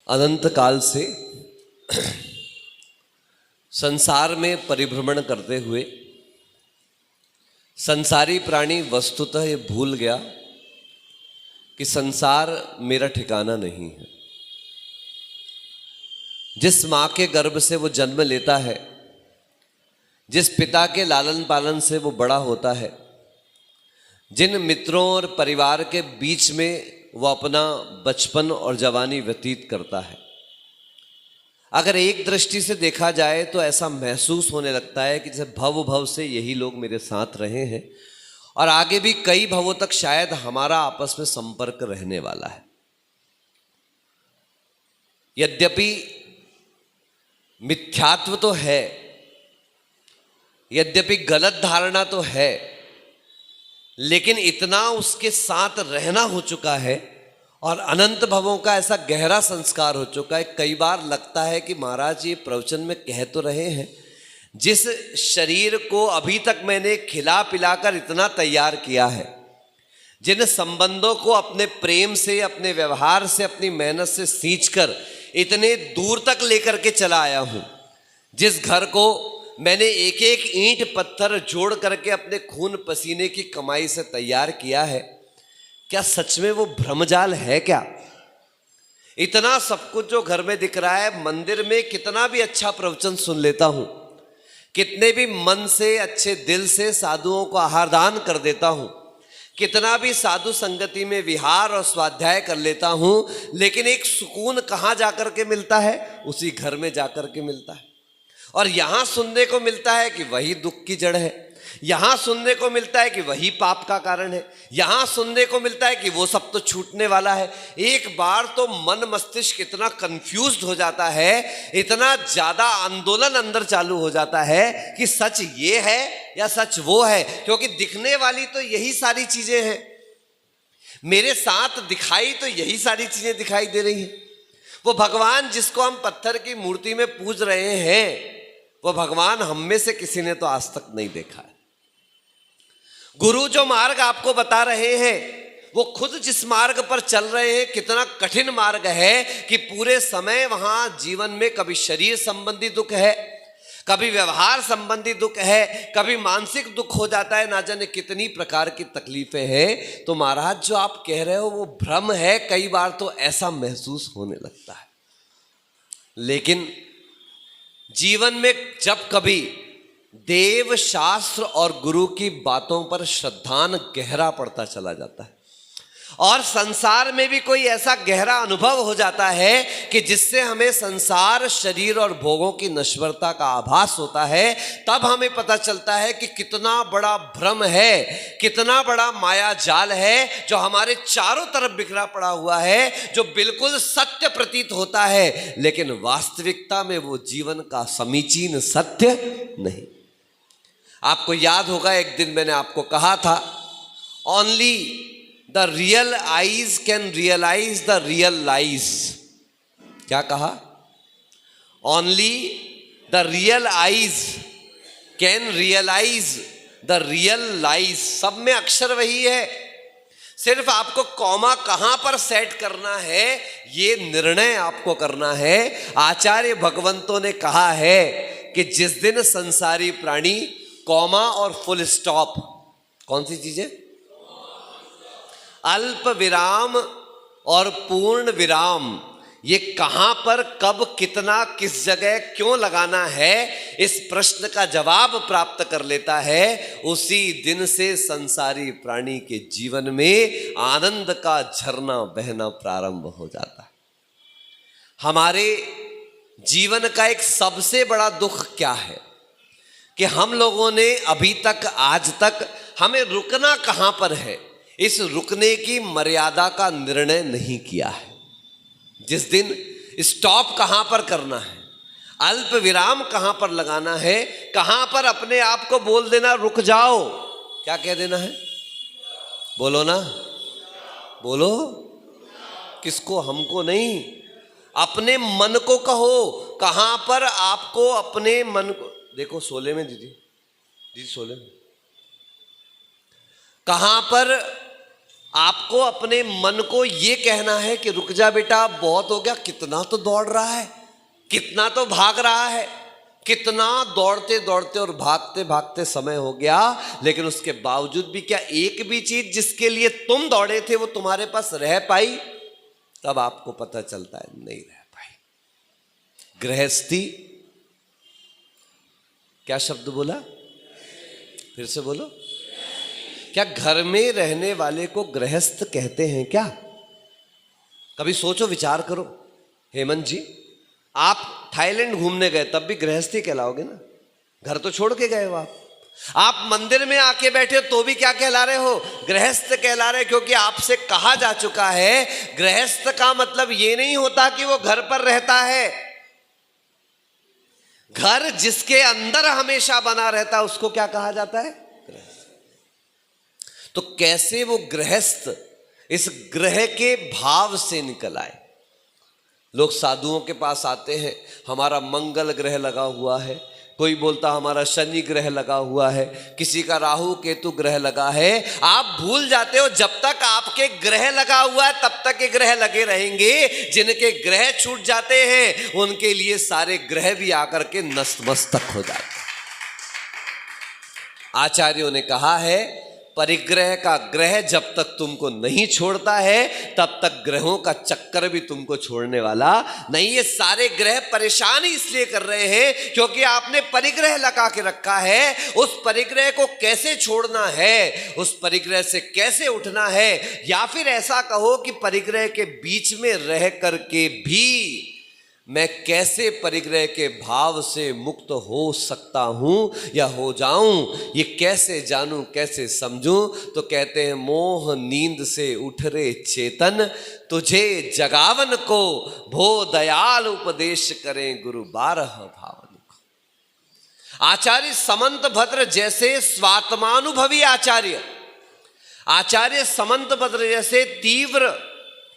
अनंत काल से संसार में परिभ्रमण करते हुए संसारी प्राणी वस्तुतः ये भूल गया कि संसार मेरा ठिकाना नहीं है। जिस माँ के गर्भ से वो जन्म लेता है, जिस पिता के लालन पालन से वो बड़ा होता है, जिन मित्रों और परिवार के बीच में वो अपना बचपन और जवानी व्यतीत करता है, अगर एक दृष्टि से देखा जाए तो ऐसा महसूस होने लगता है कि जैसे भव भव से यही लोग मेरे साथ रहे हैं और आगे भी कई भवों तक शायद हमारा आपस में संपर्क रहने वाला है। यद्यपि मिथ्यात्व तो है, यद्यपि गलत धारणा तो है, लेकिन इतना उसके साथ रहना हो चुका है और अनंत भवों का ऐसा गहरा संस्कार हो चुका है। कई बार लगता है कि महाराज ये प्रवचन में कह तो रहे हैं, जिस शरीर को अभी तक मैंने खिला पिलाकर इतना तैयार किया है, जिन संबंधों को अपने प्रेम से, अपने व्यवहार से, अपनी मेहनत से सींचकर इतने दूर तक लेकर के चला आया हूं, जिस घर को मैंने एक एक ईंट पत्थर जोड़ करके अपने खून पसीने की कमाई से तैयार किया है, क्या सच में वो भ्रमजाल है क्या? इतना सब कुछ जो घर में दिख रहा है, मंदिर में कितना भी अच्छा प्रवचन सुन लेता हूं, कितने भी मन से, अच्छे दिल से साधुओं को आहार दान कर देता हूं, कितना भी साधु संगति में विहार और स्वाध्याय कर लेता हूं, लेकिन एक सुकून कहां जाकर के मिलता है? उसी घर में जाकर के मिलता है। और यहां सुनने को मिलता है कि वही दुख की जड़ है, यहां सुनने को मिलता है कि वही पाप का कारण है, यहां सुनने को मिलता है कि वो सब तो छूटने वाला है। एक बार तो मन मस्तिष्क इतना कंफ्यूज्ड हो जाता है, इतना ज्यादा आंदोलन अंदर चालू हो जाता है कि सच ये है या सच वो है, क्योंकि दिखने वाली तो यही सारी चीजें हैं, मेरे साथ दिखाई तो यही सारी चीजें दिखाई दे रही हैं। वो भगवान जिसको हम पत्थर की मूर्ति में पूज रहे हैं, वो भगवान हम में से किसी ने तो आज तक नहीं देखा है। गुरु जो मार्ग आपको बता रहे हैं, वो खुद जिस मार्ग पर चल रहे हैं, कितना कठिन मार्ग है कि पूरे समय वहां जीवन में कभी शरीर संबंधी दुख है, कभी व्यवहार संबंधी दुख है, कभी मानसिक दुख हो जाता है, ना जाने कितनी प्रकार की तकलीफें हैं। तो महाराज जो आप कह रहे हो वो भ्रम है, कई बार तो ऐसा महसूस होने लगता है। लेकिन जीवन में जब कभी देव, शास्त्र और गुरु की बातों पर श्रद्धान गहरा पड़ता चला जाता है और संसार में भी कोई ऐसा गहरा अनुभव हो जाता है कि जिससे हमें संसार, शरीर और भोगों की नश्वरता का आभास होता है, तब हमें पता चलता है कि कितना बड़ा भ्रम है, कितना बड़ा माया जाल है जो हमारे चारों तरफ बिखरा पड़ा हुआ है, जो बिल्कुल सत्य प्रतीत होता है, लेकिन वास्तविकता में वो जीवन का समीचीन सत्य नहीं। आपको याद होगा एक दिन मैंने आपको कहा था, only the real eyes can realise the real lies. क्या कहा? Only the real eyes can realise the real lies. सब में अक्षर वही है, सिर्फ आपको कॉमा कहां पर सेट करना है ये निर्णय आपको करना है। आचार्य भगवंतों ने कहा है कि जिस दिन संसारी प्राणी कॉमा और फुल स्टॉप, कौन सी चीजें? अल्प विराम और पूर्ण विराम, ये कहां पर, कब, कितना, किस जगह, क्यों लगाना है, इस प्रश्न का जवाब प्राप्त कर लेता है, उसी दिन से संसारी प्राणी के जीवन में आनंद का झरना बहना प्रारंभ हो जाता है। हमारे जीवन का एक सबसे बड़ा दुख क्या है कि हम लोगों ने अभी तक, आज तक हमें रुकना कहां पर है, इस रुकने की मर्यादा का निर्णय नहीं किया है। जिस दिन स्टॉप कहां पर करना है, अल्प विराम कहां पर लगाना है, कहां पर अपने आप को बोल देना रुक जाओ, क्या कह देना है? बोलो ना, बोलो। किसको? हमको नहीं, अपने मन को कहो। कहां पर आपको अपने मन को देखो, शोले में दीदी शोले में, कहां पर आपको अपने मन को ये कहना है कि रुक जा बेटा, बहुत हो गया, कितना तो दौड़ रहा है, कितना तो भाग रहा है, कितना दौड़ते दौड़ते और भागते भागते समय हो गया, लेकिन उसके बावजूद भी क्या एक भी चीज जिसके लिए तुम दौड़े थे वो तुम्हारे पास रह पाई? तब आपको पता चलता है नहीं रह पाई। गृहस्थी, क्या शब्द बोला, फिर से बोलो, क्या घर में रहने वाले को गृहस्थ कहते हैं क्या? कभी सोचो, विचार करो। हेमंत जी, आप थाईलैंड घूमने गए तब भी गृहस्थी कहलाओगे ना, घर तो छोड़ के गए हो आप मंदिर में आके बैठे हो तो भी क्या कहला रहे हो? गृहस्थ कहला रहे, क्योंकि आपसे कहा जा चुका है गृहस्थ का मतलब ये नहीं होता कि वो घर पर रहता है। घर जिसके अंदर हमेशा बना रहता है उसको क्या कहा जाता है? तो कैसे वो गृहस्थ इस ग्रह के भाव से निकल आए? लोग साधुओं के पास आते हैं, हमारा मंगल ग्रह लगा हुआ है, कोई बोलता हमारा शनि ग्रह लगा हुआ है, किसी का राहु केतु ग्रह लगा है। आप भूल जाते हो जब तक आपके ग्रह लगा हुआ है तब तक के ग्रह लगे रहेंगे। जिनके ग्रह छूट जाते हैं उनके लिए सारे ग्रह भी आकर के नतमस्तक हो जाते हैं। आचार्यों ने कहा है परिग्रह का ग्रह जब तक तुमको नहीं छोड़ता है तब तक ग्रहों का चक्कर भी तुमको छोड़ने वाला नहीं। ये सारे ग्रह परेशान इसलिए कर रहे हैं क्योंकि आपने परिग्रह लगा के रखा है। उस परिग्रह को कैसे छोड़ना है, उस परिग्रह से कैसे उठना है, या फिर ऐसा कहो कि परिग्रह के बीच में रह करके भी मैं कैसे परिग्रह के भाव से मुक्त हो सकता हूं या हो जाऊं, ये कैसे जानूं, कैसे समझूं? तो कहते हैं मोह नींद से उठ रे चेतन, तुझे जगावन को भो दयाल उपदेश करें गुरु 12 भावन को। आचार्य समंत भद्र जैसे स्वात्मानुभवी आचार्य समंत भद्र जैसे तीव्र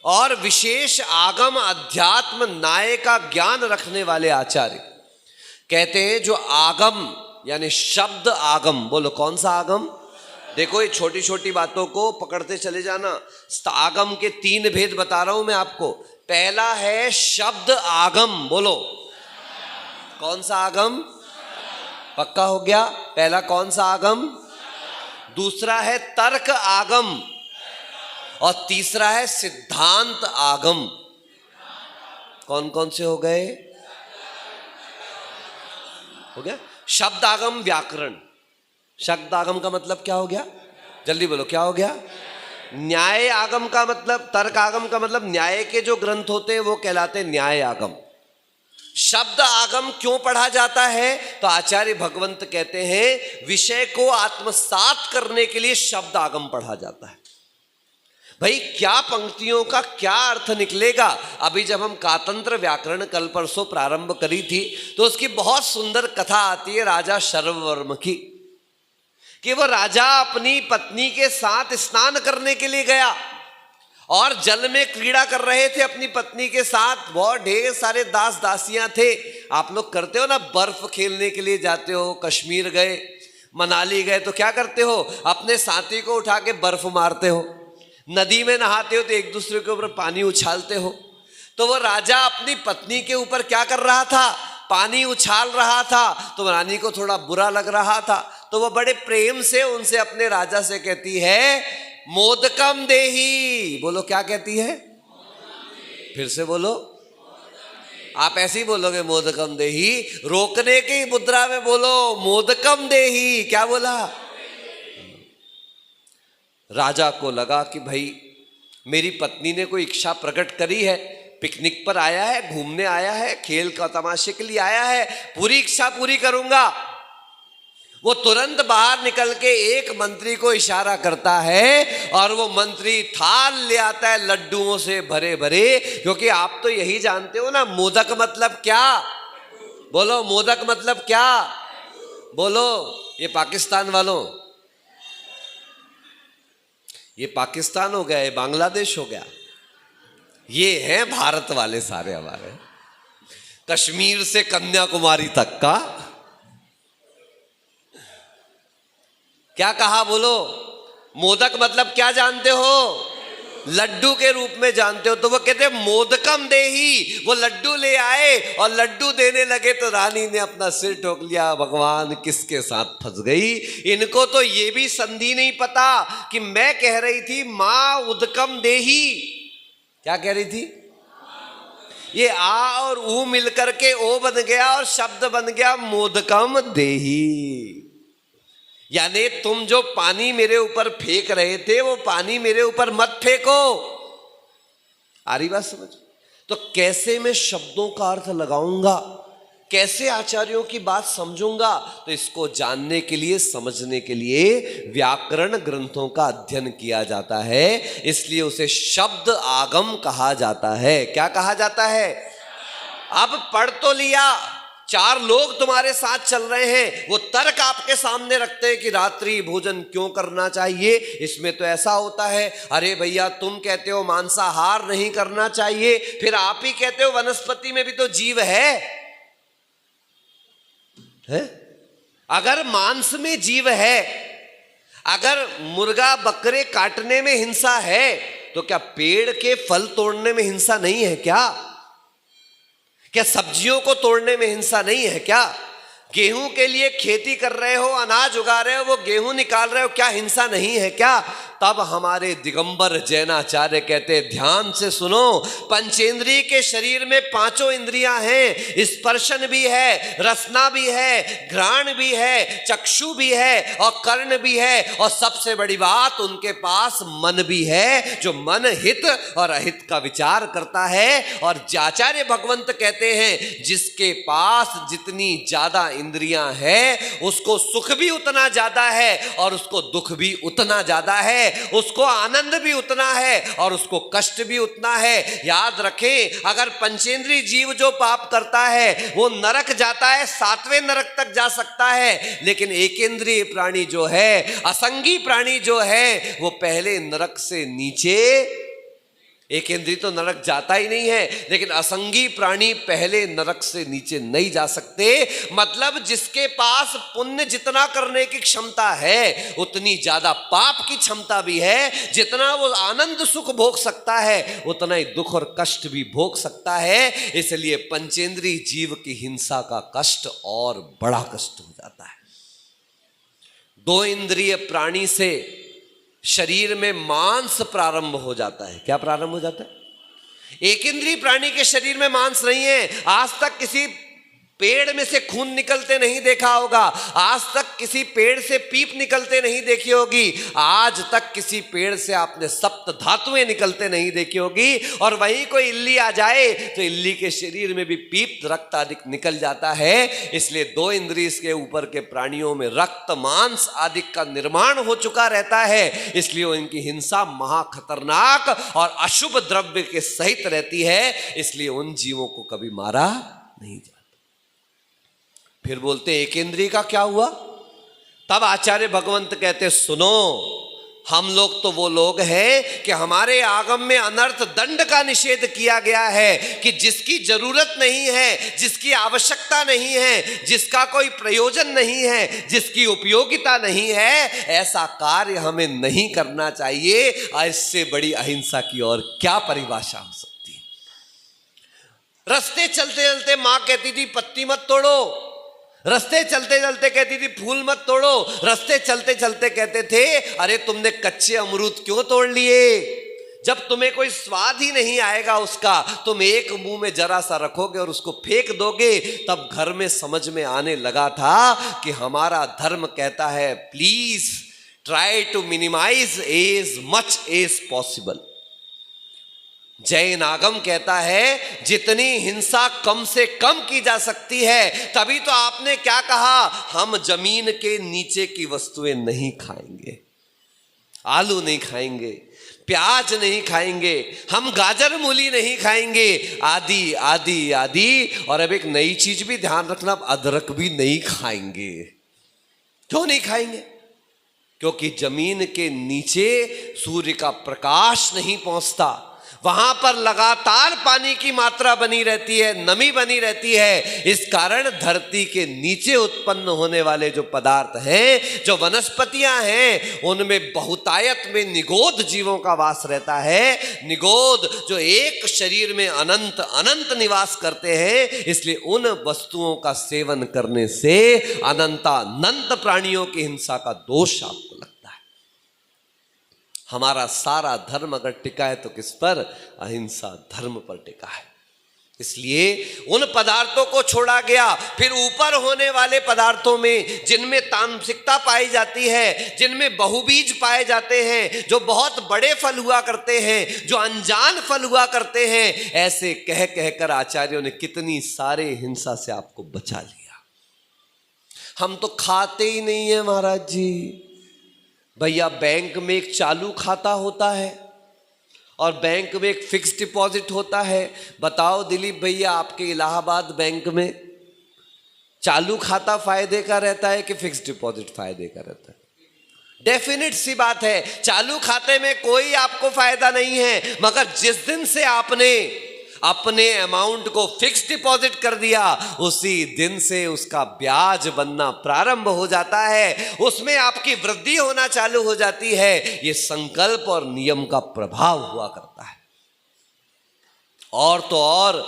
और विशेष आगम अध्यात्म न्याय का ज्ञान रखने वाले आचार्य कहते हैं जो आगम यानी शब्द आगम, बोलो कौन सा आगम? देखो ये छोटी छोटी बातों को पकड़ते चले जाना। आगम के 3 भेद बता रहा हूं मैं आपको। पहला है शब्द आगम, बोलो कौन सा आगम? पक्का हो गया? पहला कौन सा आगम? दूसरा है तर्क आगम और तीसरा है सिद्धांत आगम। कौन कौन से हो गए? हो गया शब्द आगम, व्याकरण। शब्द आगम का मतलब क्या हो गया? जल्दी बोलो क्या हो गया? न्याय आगम का मतलब, तर्क आगम का मतलब न्याय के जो ग्रंथ होते हैं वो कहलाते हैं न्याय आगम। शब्द आगम क्यों पढ़ा जाता है? तो आचार्य भगवंत कहते हैं विषय को आत्मसात करने के लिए शब्द आगम पढ़ा जाता है। भाई क्या पंक्तियों का क्या अर्थ निकलेगा? अभी जब हम कातंत्र व्याकरण कल परसों प्रारंभ करी थी तो उसकी बहुत सुंदर कथा आती है राजा शर्ववर्म की, कि वो राजा अपनी पत्नी के साथ स्नान करने के लिए गया और जल में क्रीड़ा कर रहे थे अपनी पत्नी के साथ। बहुत ढेर सारे दास दासियां थे। आप लोग करते हो ना, बर्फ खेलने के लिए जाते हो, कश्मीर गए, मनाली गए तो क्या करते हो? अपने साथी को उठा के बर्फ मारते हो। नदी में नहाते हो तो एक दूसरे के ऊपर पानी उछालते हो। तो वो राजा अपनी पत्नी के ऊपर क्या कर रहा था? पानी उछाल रहा था। तो रानी को थोड़ा बुरा लग रहा था तो वो बड़े प्रेम से उनसे अपने राजा से कहती है मोदकम देही। बोलो क्या कहती है? फिर से बोलो। आप ऐसे ही बोलोगे मोदकम देही, रोकने की मुद्रा में बोलो मोदकम देही। क्या बोला? राजा को लगा कि भाई मेरी पत्नी ने कोई इच्छा प्रकट करी है, पिकनिक पर आया है, घूमने आया है, खेल का तमाशे के लिए आया है, पूरी इच्छा पूरी करूंगा। वो तुरंत बाहर निकल के एक मंत्री को इशारा करता है और वो मंत्री थाल ले आता है लड्डुओं से भरे भरे। क्योंकि आप तो यही जानते हो ना मोदक मतलब क्या? बोलो मोदक मतलब क्या? बोलो। ये पाकिस्तान वालों, ये पाकिस्तान हो गया, ये बांग्लादेश हो गया, ये हैं भारत वाले सारे हमारे, कश्मीर से कन्याकुमारी तक का। क्या कहा? बोलो मोदक मतलब क्या जानते हो? लड्डू के रूप में जानते हो तो वो कहते मोदकम देही, वो लड्डू ले आए और लड्डू देने लगे तो रानी ने अपना सिर ठोक लिया, भगवान किसके साथ फंस गई। इनको तो ये भी संधि नहीं पता कि मैं कह रही थी मां उदकम देही। क्या कह रही थी? ये आ और ऊ मिलकर के ओ बन गया और शब्द बन गया मोदकम देही। यानी तुम जो पानी मेरे ऊपर फेंक रहे थे वो पानी मेरे ऊपर मत फेंको। आ रही बात समझ? तो कैसे मैं शब्दों का अर्थ लगाऊंगा, कैसे आचार्यों की बात समझूंगा, तो इसको जानने के लिए, समझने के लिए व्याकरण ग्रंथों का अध्ययन किया जाता है। इसलिए उसे शब्द आगम कहा जाता है। क्या कहा जाता है? अब पढ़ तो लिया, 4 लोग तुम्हारे साथ चल रहे हैं, वो तर्क आपके सामने रखते हैं कि रात्रि भोजन क्यों करना चाहिए, इसमें तो ऐसा होता है। अरे भैया तुम कहते हो मांसाहार नहीं करना चाहिए, फिर आप ही कहते हो वनस्पति में भी तो जीव है? अगर मांस में जीव है, अगर मुर्गा बकरे काटने में हिंसा है, तो क्या पेड़ के फल तोड़ने में हिंसा नहीं है क्या? क्या सब्जियों को तोड़ने में हिंसा नहीं है क्या? गेहूं के लिए खेती कर रहे हो, अनाज उगा रहे हो, वो गेहूं निकाल रहे हो, क्या हिंसा नहीं है क्या? तब हमारे दिगंबर जैनाचार्य कहते ध्यान से सुनो, पंचेंद्रिय के शरीर में 5 इंद्रियां हैं, स्पर्शन भी है, रसना भी है, घ्राण भी है, चक्षु भी है और कर्ण भी है, और सबसे बड़ी बात उनके पास मन भी है, जो मन हित और अहित का विचार करता है। और आचार्य भगवंत कहते हैं जिसके पास जितनी ज्यादा इंद्रियां हैं उसको सुख भी उतना ज्यादा है और उसको दुख भी उतना ज्यादा है, उसको आनंद भी उतना है और उसको कष्ट भी उतना है। याद रखें, अगर पंचेंद्रिय जीव जो पाप करता है वो नरक जाता है, 7वें नरक तक जा सकता है, लेकिन एकेंद्रिय प्राणी जो है, असंगी प्राणी जो है, वो पहले नरक से नीचे, एक इंद्रिय तो नरक जाता ही नहीं है, लेकिन असंगी प्राणी पहले नरक से नीचे नहीं जा सकते। मतलब जिसके पास पुण्य जितना करने की क्षमता है उतनी ज्यादा पाप की क्षमता भी है। जितना वो आनंद सुख भोग सकता है उतना ही दुख और कष्ट भी भोग सकता है। इसलिए पंचेंद्रिय जीव की हिंसा का कष्ट और बड़ा कष्ट हो जाता है। 2 इंद्रिय प्राणी से शरीर में मांस प्रारंभ हो जाता है। क्या प्रारंभ हो जाता है? एक इंद्रिय प्राणी के शरीर में मांस नहीं है। आज तक किसी पेड़ में से खून निकलते नहीं देखा होगा, आज तक किसी पेड़ से पीप निकलते नहीं देखी होगी, आज तक किसी पेड़ से आपने सप्त धातुएं निकलते नहीं देखी होगी। और वहीं कोई इल्ली आ जाए तो इल्ली के शरीर में भी पीप रक्त आदि निकल जाता है। इसलिए 2 इंद्रिय के ऊपर के प्राणियों में रक्त मांस आदि का निर्माण हो चुका रहता है। इसलिए उनकी हिंसा महा खतरनाक और अशुभ द्रव्य के सहित रहती है। इसलिए उन जीवों को कभी मारा नहीं जाता। फिर बोलते एक इंद्रिय का क्या हुआ? तब आचार्य भगवंत कहते सुनो, हम लोग तो वो लोग हैं कि हमारे आगम में अनर्थ दंड का निषेध किया गया है कि जिसकी जरूरत नहीं है, जिसकी आवश्यकता नहीं है, जिसका कोई प्रयोजन नहीं है, जिसकी उपयोगिता नहीं है, ऐसा कार्य हमें नहीं करना चाहिए। इससे बड़ी अहिंसा की और क्या परिभाषा हो सकती है? रास्ते चलते चलते मां कहती थी पत्ती मत तोड़ो, रास्ते चलते चलते कहती थी फूल मत तोड़ो, रास्ते चलते चलते कहते थे अरे तुमने कच्चे अमरूद क्यों तोड़ लिए? जब तुम्हें कोई स्वाद ही नहीं आएगा उसका, तुम एक मुंह में जरा सा रखोगे और उसको फेंक दोगे। तब घर में समझ में आने लगा था कि हमारा धर्म कहता है please try to minimise as much as possible. Jain Agam कहता है जितनी हिंसा कम से कम की जा सकती है। तभी तो आपने क्या कहा, हम जमीन के नीचे की वस्तुएं नहीं खाएंगे, आलू नहीं खाएंगे, प्याज नहीं खाएंगे, हम गाजर मूली नहीं खाएंगे, आदि आदि आदि। और अब एक नई चीज भी ध्यान रखना, अदरक भी नहीं खाएंगे। क्यों नहीं खाएंगे? क्योंकि जमीन के नीचे सूर्य का प्रकाश नहीं पहुंचता, वहां पर लगातार पानी की मात्रा बनी रहती है, नमी बनी रहती है। इस कारण धरती के नीचे उत्पन्न होने वाले जो पदार्थ हैं, जो वनस्पतियां हैं, उनमें बहुतायत में निगोद जीवों का वास रहता है। निगोद जो एक शरीर में अनंत अनंत निवास करते हैं, इसलिए उन वस्तुओं का सेवन करने से अनंतानंत प्राणियों की हिंसा का दोष आपको लगता है। हमारा सारा धर्म अगर टिका है तो किस पर? अहिंसा धर्म पर टिका है। इसलिए उन पदार्थों को छोड़ा गया। फिर ऊपर होने वाले पदार्थों में जिनमें तामसिकता पाई जाती है, जिनमें बहुबीज पाए जाते हैं, जो बहुत बड़े फल हुआ करते हैं, जो अनजान फल हुआ करते हैं, ऐसे कह कहकर आचार्यों ने कितनी सारे हिंसा से आपको बचा लिया। हम तो खाते ही नहीं है महाराज जी। भैया बैंक में एक चालू खाता होता है और बैंक में एक फिक्स डिपॉजिट होता है। बताओ दिलीप भैया, आपके इलाहाबाद बैंक में चालू खाता फायदे का रहता है कि फिक्स डिपॉजिट फायदे का रहता है? डेफिनेट सी बात है, चालू खाते में कोई आपको फायदा नहीं है। मगर जिस दिन से आपने अपने अमाउंट को फिक्स डिपॉजिट कर दिया, उसी दिन से उसका ब्याज बनना प्रारंभ हो जाता है, उसमें आपकी वृद्धि होना चालू हो जाती है। यह संकल्प और नियम का प्रभाव हुआ करता है। और तो और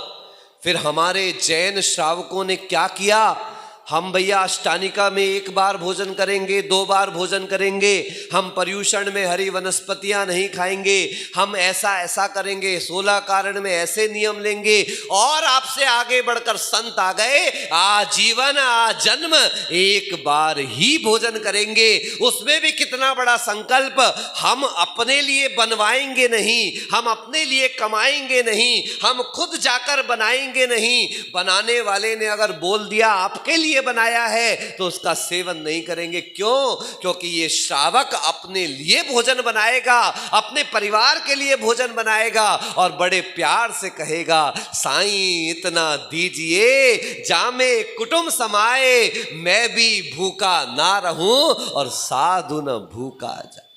फिर हमारे जैन श्रावकों ने क्या किया? हम भैया अष्टानिका में एक बार भोजन करेंगे, 2 बार भोजन करेंगे, हम पर्यूषण में हरी वनस्पतियां नहीं खाएंगे, हम ऐसा ऐसा करेंगे, 16 कारण में ऐसे नियम लेंगे। और आपसे आगे बढ़कर संत आ गए, आजीवन आजन्म एक बार ही भोजन करेंगे। उसमें भी कितना बड़ा संकल्प! हम अपने लिए बनवाएंगे नहीं, हम अपने लिए कमाएंगे नहीं, हम खुद जाकर बनाएंगे नहीं। बनाने वाले ने अगर बोल दिया आपके लिए बनाया है तो उसका सेवन नहीं करेंगे। क्यों? क्योंकि ये श्रावक अपने लिए भोजन बनाएगा, अपने परिवार के लिए भोजन बनाएगा और बड़े प्यार से कहेगा, साईं इतना दीजिए जामे कुटुंब समाए, मैं भी भूखा ना रहूं और साधु न भूखा जाए।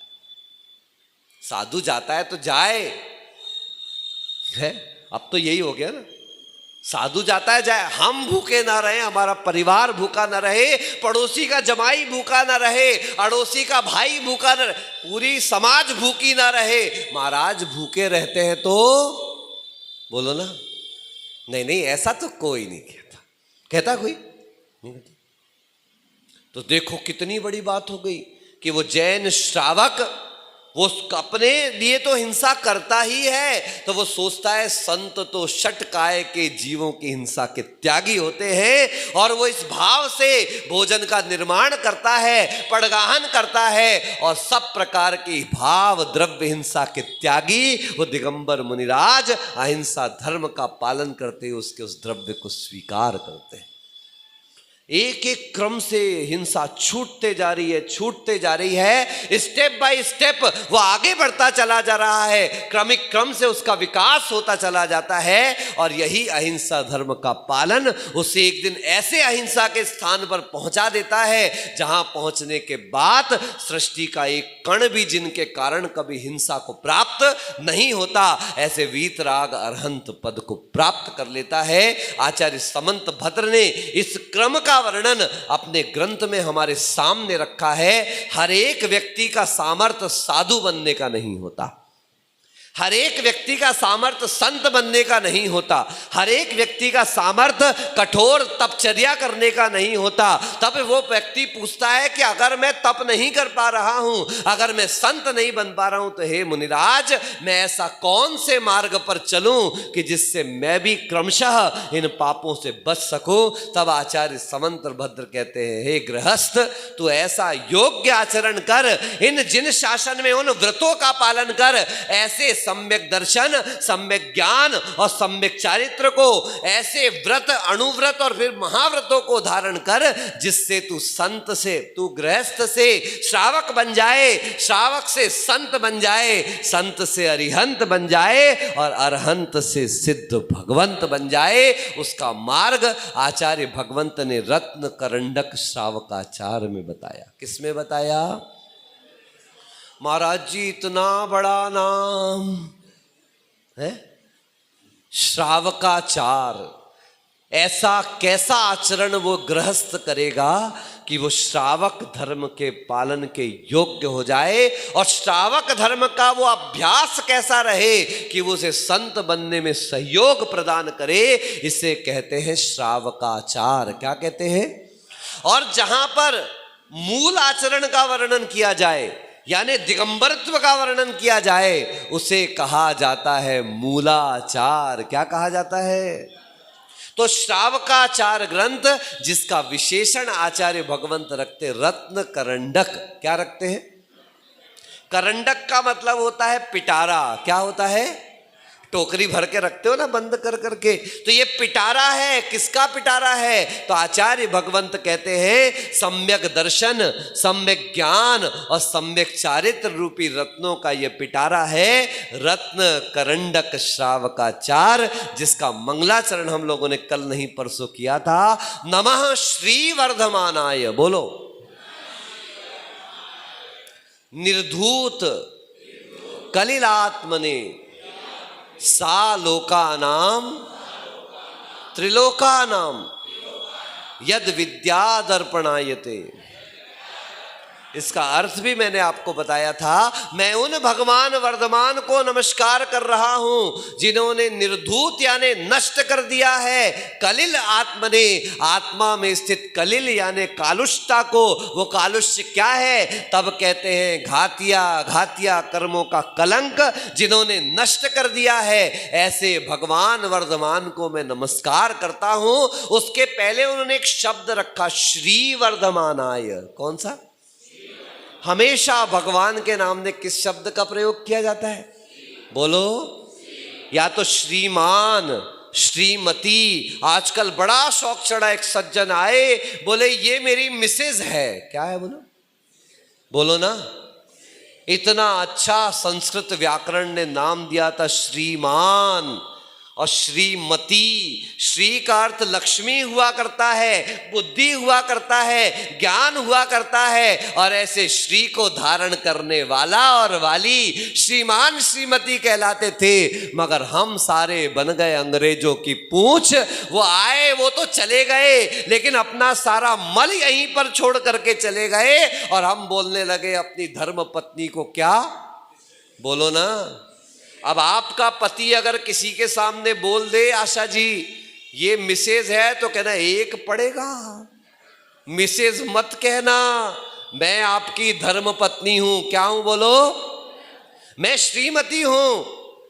साधु जाता है तो जाए है, अब तो यही हो गया ना। साधु जाता है जाए, हम भूखे ना रहे, हमारा परिवार भूखा ना रहे, पड़ोसी का जमाई भूखा ना रहे, अड़ोसी का भाई भूखा ना रहे, पूरी समाज भूखी ना रहे। महाराज भूखे रहते हैं तो बोलो ना, नहीं नहीं ऐसा तो कोई नहीं कहता। कहता कोई नहीं कहता। तो देखो कितनी बड़ी बात हो गई कि वो जैन श्रावक वो अपने लिए तो हिंसा करता ही है, तो वो सोचता है संत तो षटकाय के जीवों की हिंसा के त्यागी होते हैं, और वो इस भाव से भोजन का निर्माण करता है, पड़गाहन करता है, और सब प्रकार की भाव द्रव्य हिंसा के त्यागी वो दिगंबर मुनिराज अहिंसा धर्म का पालन करते हुए उसके उस द्रव्य को स्वीकार करते हैं। एक एक क्रम से हिंसा छूटते जा रही है, छूटते जा रही है। स्टेप बाय स्टेप वो आगे बढ़ता चला जा रहा है, क्रमिक क्रम से उसका विकास होता चला जाता है। और यही अहिंसा धर्म का पालन उसे एक दिन ऐसे अहिंसा के स्थान पर पहुंचा देता है जहां पहुंचने के बाद सृष्टि का एक कण भी जिनके कारण कभी हिंसा को प्राप्त नहीं होता, ऐसे वीतराग अरहंत पद को प्राप्त कर लेता है। आचार्य समंत भद्र ने इस क्रम का वर्णन अपने ग्रंथ में हमारे सामने रखा है। हर एक व्यक्ति का सामर्थ्य साधु बनने का नहीं होता, हर एक व्यक्ति का सामर्थ्य संत बनने का नहीं होता, हर एक व्यक्ति का सामर्थ्य कठोर तपचर्या करने का नहीं होता। तब वो व्यक्ति पूछता है कि अगर मैं तप नहीं कर पा रहा हूं, अगर मैं संत नहीं बन पा रहा हूं, तो हे मुनिराज मैं ऐसा कौन से मार्ग पर चलूं कि जिससे मैं भी क्रमशः इन पापों से बच सकूं। तब आचार्य समंत भद्र कहते हैं, हे गृहस्थ तू ऐसा योग्य आचरण कर, इन जिन शासन में उन व्रतों का पालन कर, ऐसे सम्यक दर्शन, सम्यक ज्ञान और सम्यक चारित्र को, ऐसे व्रत अणुव्रत और फिर महाव्रतों को धारण कर जिससे तू संत से, तू गृहस्थ से श्रावक बन जाए, श्रावक से संत बन जाए, संत से अरिहंत बन जाए और अरहंत से सिद्ध भगवंत बन जाए। उसका मार्ग आचार्य भगवंत ने रत्न करंडक श्रावकाचार में बताया। किसमें बताया? महाराज जी इतना बड़ा नाम, है श्रावकाचार। ऐसा कैसा आचरण वो गृहस्थ करेगा कि वो श्रावक धर्म के पालन के योग्य हो जाए, और श्रावक धर्म का वो अभ्यास कैसा रहे कि वो उसे संत बनने में सहयोग प्रदान करे। इसे कहते हैं श्रावकाचार। क्या कहते हैं? और जहां पर मूल आचरण का वर्णन किया जाए, यानी दिगंबरत्व का वर्णन किया जाए, उसे कहा जाता है मूलाचार। क्या कहा जाता है? तो श्रावकाचार ग्रंथ, जिसका विशेषण आचार्य भगवंत रखते रत्न करंडक। क्या रखते हैं? करंडक का मतलब होता है पिटारा। क्या होता है? टोकरी भर के रखते हो ना बंद कर करके, तो ये पिटारा है। किसका पिटारा है? तो आचार्य भगवंत कहते हैं सम्यक दर्शन, सम्यक ज्ञान और सम्यक चारित्र रूपी रत्नों का ये पिटारा है रत्न करंडक श्रावकाचार, जिसका मंगलाचरण हम लोगों ने कल नहीं परसों किया था। नमः श्री वर्धमानाय। बोलो। निर्धूत कलिलात्मने सा लोकानाम त्रिलोकानाम यद विद्यादर्पणायते। इसका अर्थ भी मैंने आपको बताया था। मैं उन भगवान वर्धमान को नमस्कार कर रहा हूं जिन्होंने निर्धूत यानी नष्ट कर दिया है कलिल आत्मने, आत्मा में स्थित कलिल यानी कालुष्यता को। वो कालुष्य क्या है? तब कहते हैं घातिया कर्मों का कलंक जिन्होंने नष्ट कर दिया है, ऐसे भगवान वर्धमान को मैं नमस्कार करता हूं। उसके पहले उन्होंने एक शब्द रखा श्री वर्धमानाय। कौन सा? हमेशा भगवान के नाम में किस शब्द का प्रयोग किया जाता है? बोलो। या तो श्रीमान, श्रीमती। आजकल बड़ा शौक चढ़ा, एक सज्जन आए, बोले ये मेरी मिसेज है। क्या है? बोलो। बोलो ना। इतना अच्छा संस्कृत व्याकरण ने नाम दिया था श्रीमान और श्रीमती। श्री का अर्थ लक्ष्मी हुआ करता है, बुद्धि हुआ करता है, ज्ञान हुआ करता है, और ऐसे श्री को धारण करने वाला और वाली श्रीमान श्रीमती कहलाते थे। मगर हम सारे बन गए अंग्रेजों की पूंछ। वो आए, वो तो चले गए, लेकिन अपना सारा मल यहीं पर छोड़ करके चले गए, और हम बोलने लगे अपनी धर्म पत्नी को क्या? बोलो ना। अब आपका पति अगर किसी के सामने बोल दे आशा जी ये मिसेज है, तो कहना एक पड़ेगा, मिसेज मत कहना, मैं आपकी धर्म पत्नी हूं। क्या हूं? बोलो। मैं श्रीमती हूं,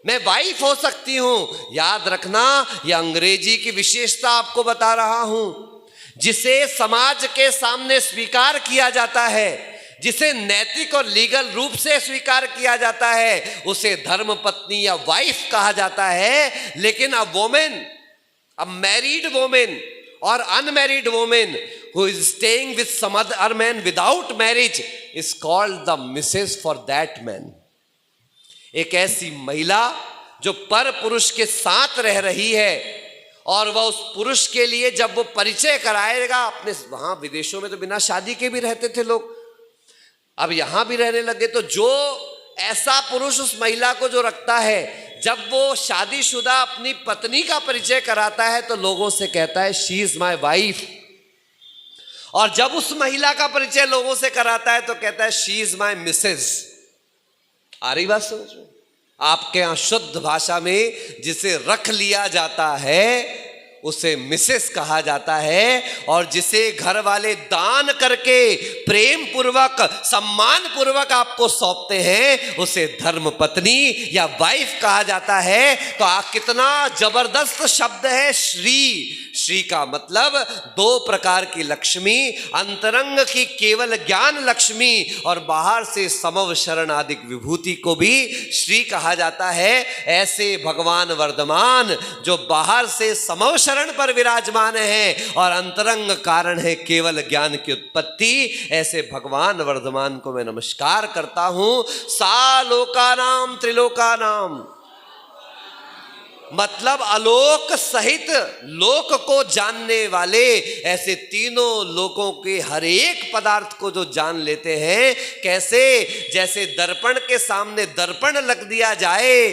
मैं वाइफ हो सकती हूं। याद रखना, यह अंग्रेजी की विशेषता आपको बता रहा हूं। जिसे समाज के सामने स्वीकार किया जाता है, जिसे नैतिक और लीगल रूप से स्वीकार किया जाता है, उसे धर्म पत्नी या वाइफ कहा जाता है। लेकिन अ वोमेन, अ मैरिड वोमेन और unmarried women who is staying with some other man without marriage is called the missus for that man. एक ऐसी महिला जो पर पुरुष के साथ रह रही है, और वह उस पुरुष के लिए जब वो परिचय कराएगा अपने, वहां विदेशों में तो बिना शादी के भी रहते थे लोग, अब यहां भी रहने लगे, तो जो ऐसा पुरुष उस महिला को जो रखता है, जब वो शादीशुदा अपनी पत्नी का परिचय कराता है तो लोगों से कहता है शी इज माई वाइफ, और जब उस महिला का परिचय लोगों से कराता है तो कहता है शी इज माई मिसेज। आ रही बात समझ में? आपके यहां शुद्ध भाषा में जिसे रख लिया जाता है उसे मिसेस कहा जाता है, और जिसे घर वाले दान करके प्रेम पूर्वक सम्मान पूर्वक आपको सौंपते हैं उसे धर्म पत्नी या वाइफ कहा जाता है। तो कितना जबरदस्त शब्द है श्री। श्री का मतलब दो प्रकार की लक्ष्मी, अंतरंग की केवल ज्ञान लक्ष्मी और बाहर से समव शरण आदि विभूति को भी श्री कहा जाता है। ऐसे भगवान वर्धमान जो बाहर से समव शरण पर विराजमान है और अंतरंग कारण है केवल ज्ञान की उत्पत्ति, ऐसे भगवान वर्धमान को मैं नमस्कार करता हूं। सा लोकानाम त्रिलोकानाम, मतलब आलोक सहित लोक को जानने वाले, ऐसे तीनों लोकों के हर एक पदार्थ को जो जान लेते हैं। कैसे? जैसे दर्पण के सामने दर्पण लग दिया जाए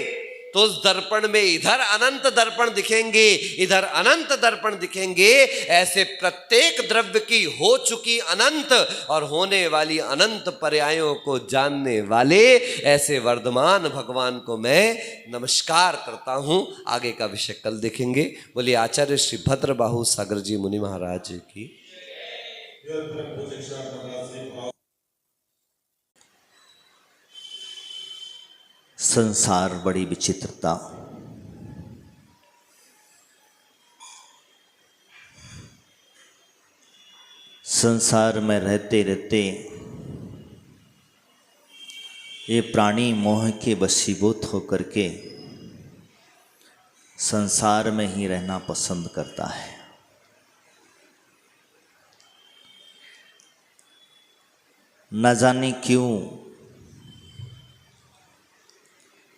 तो उस दर्पण में इधर अनंत दर्पण दिखेंगे, इधर अनंत दर्पण दिखेंगे। ऐसे प्रत्येक द्रव्य की हो चुकी अनंत और होने वाली अनंत पर्यायों को जानने वाले ऐसे वर्धमान भगवान को मैं नमस्कार करता हूं। आगे का विषय कल देखेंगे। बोलिए आचार्य श्री भद्रबाहु सागर जी मुनि महाराज की। संसार बड़ी विचित्रता। संसार में रहते रहते ये प्राणी मोह के वशीभूत होकर के संसार में ही रहना पसंद करता है। न जाने क्यों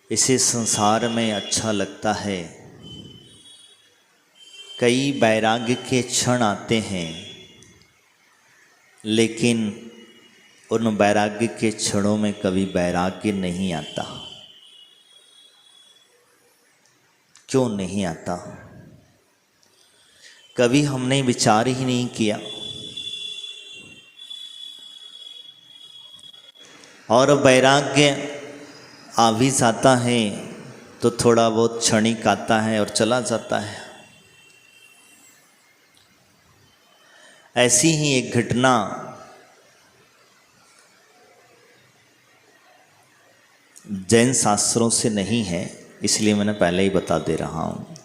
इसे संसार में अच्छा लगता है। कई वैराग्य के क्षण आते हैं, लेकिन उन वैराग्य के क्षणों में कभी वैराग्य नहीं आता। क्यों नहीं आता? कभी हमने विचार ही नहीं किया। और वैराग्य आ भी जाता है तो थोड़ा बहुत क्षणिक आता है और चला जाता है। ऐसी ही एक घटना जैन शास्त्रों से नहीं है, इसलिए मैंने पहले ही बता दे रहा हूँ।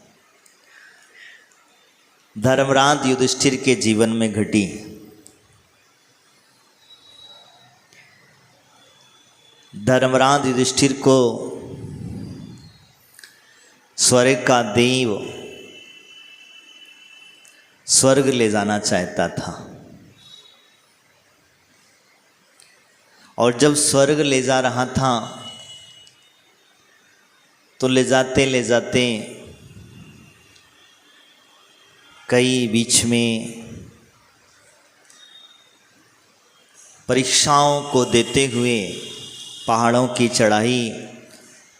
धर्मराज युधिष्ठिर के जीवन में घटी। धर्मराज युधिष्ठिर को स्वर्ग का देव स्वर्ग ले जाना चाहता था। और जब स्वर्ग ले जा रहा था तो ले जाते कई बीच में परीक्षाओं को देते हुए पहाड़ों की चढ़ाई,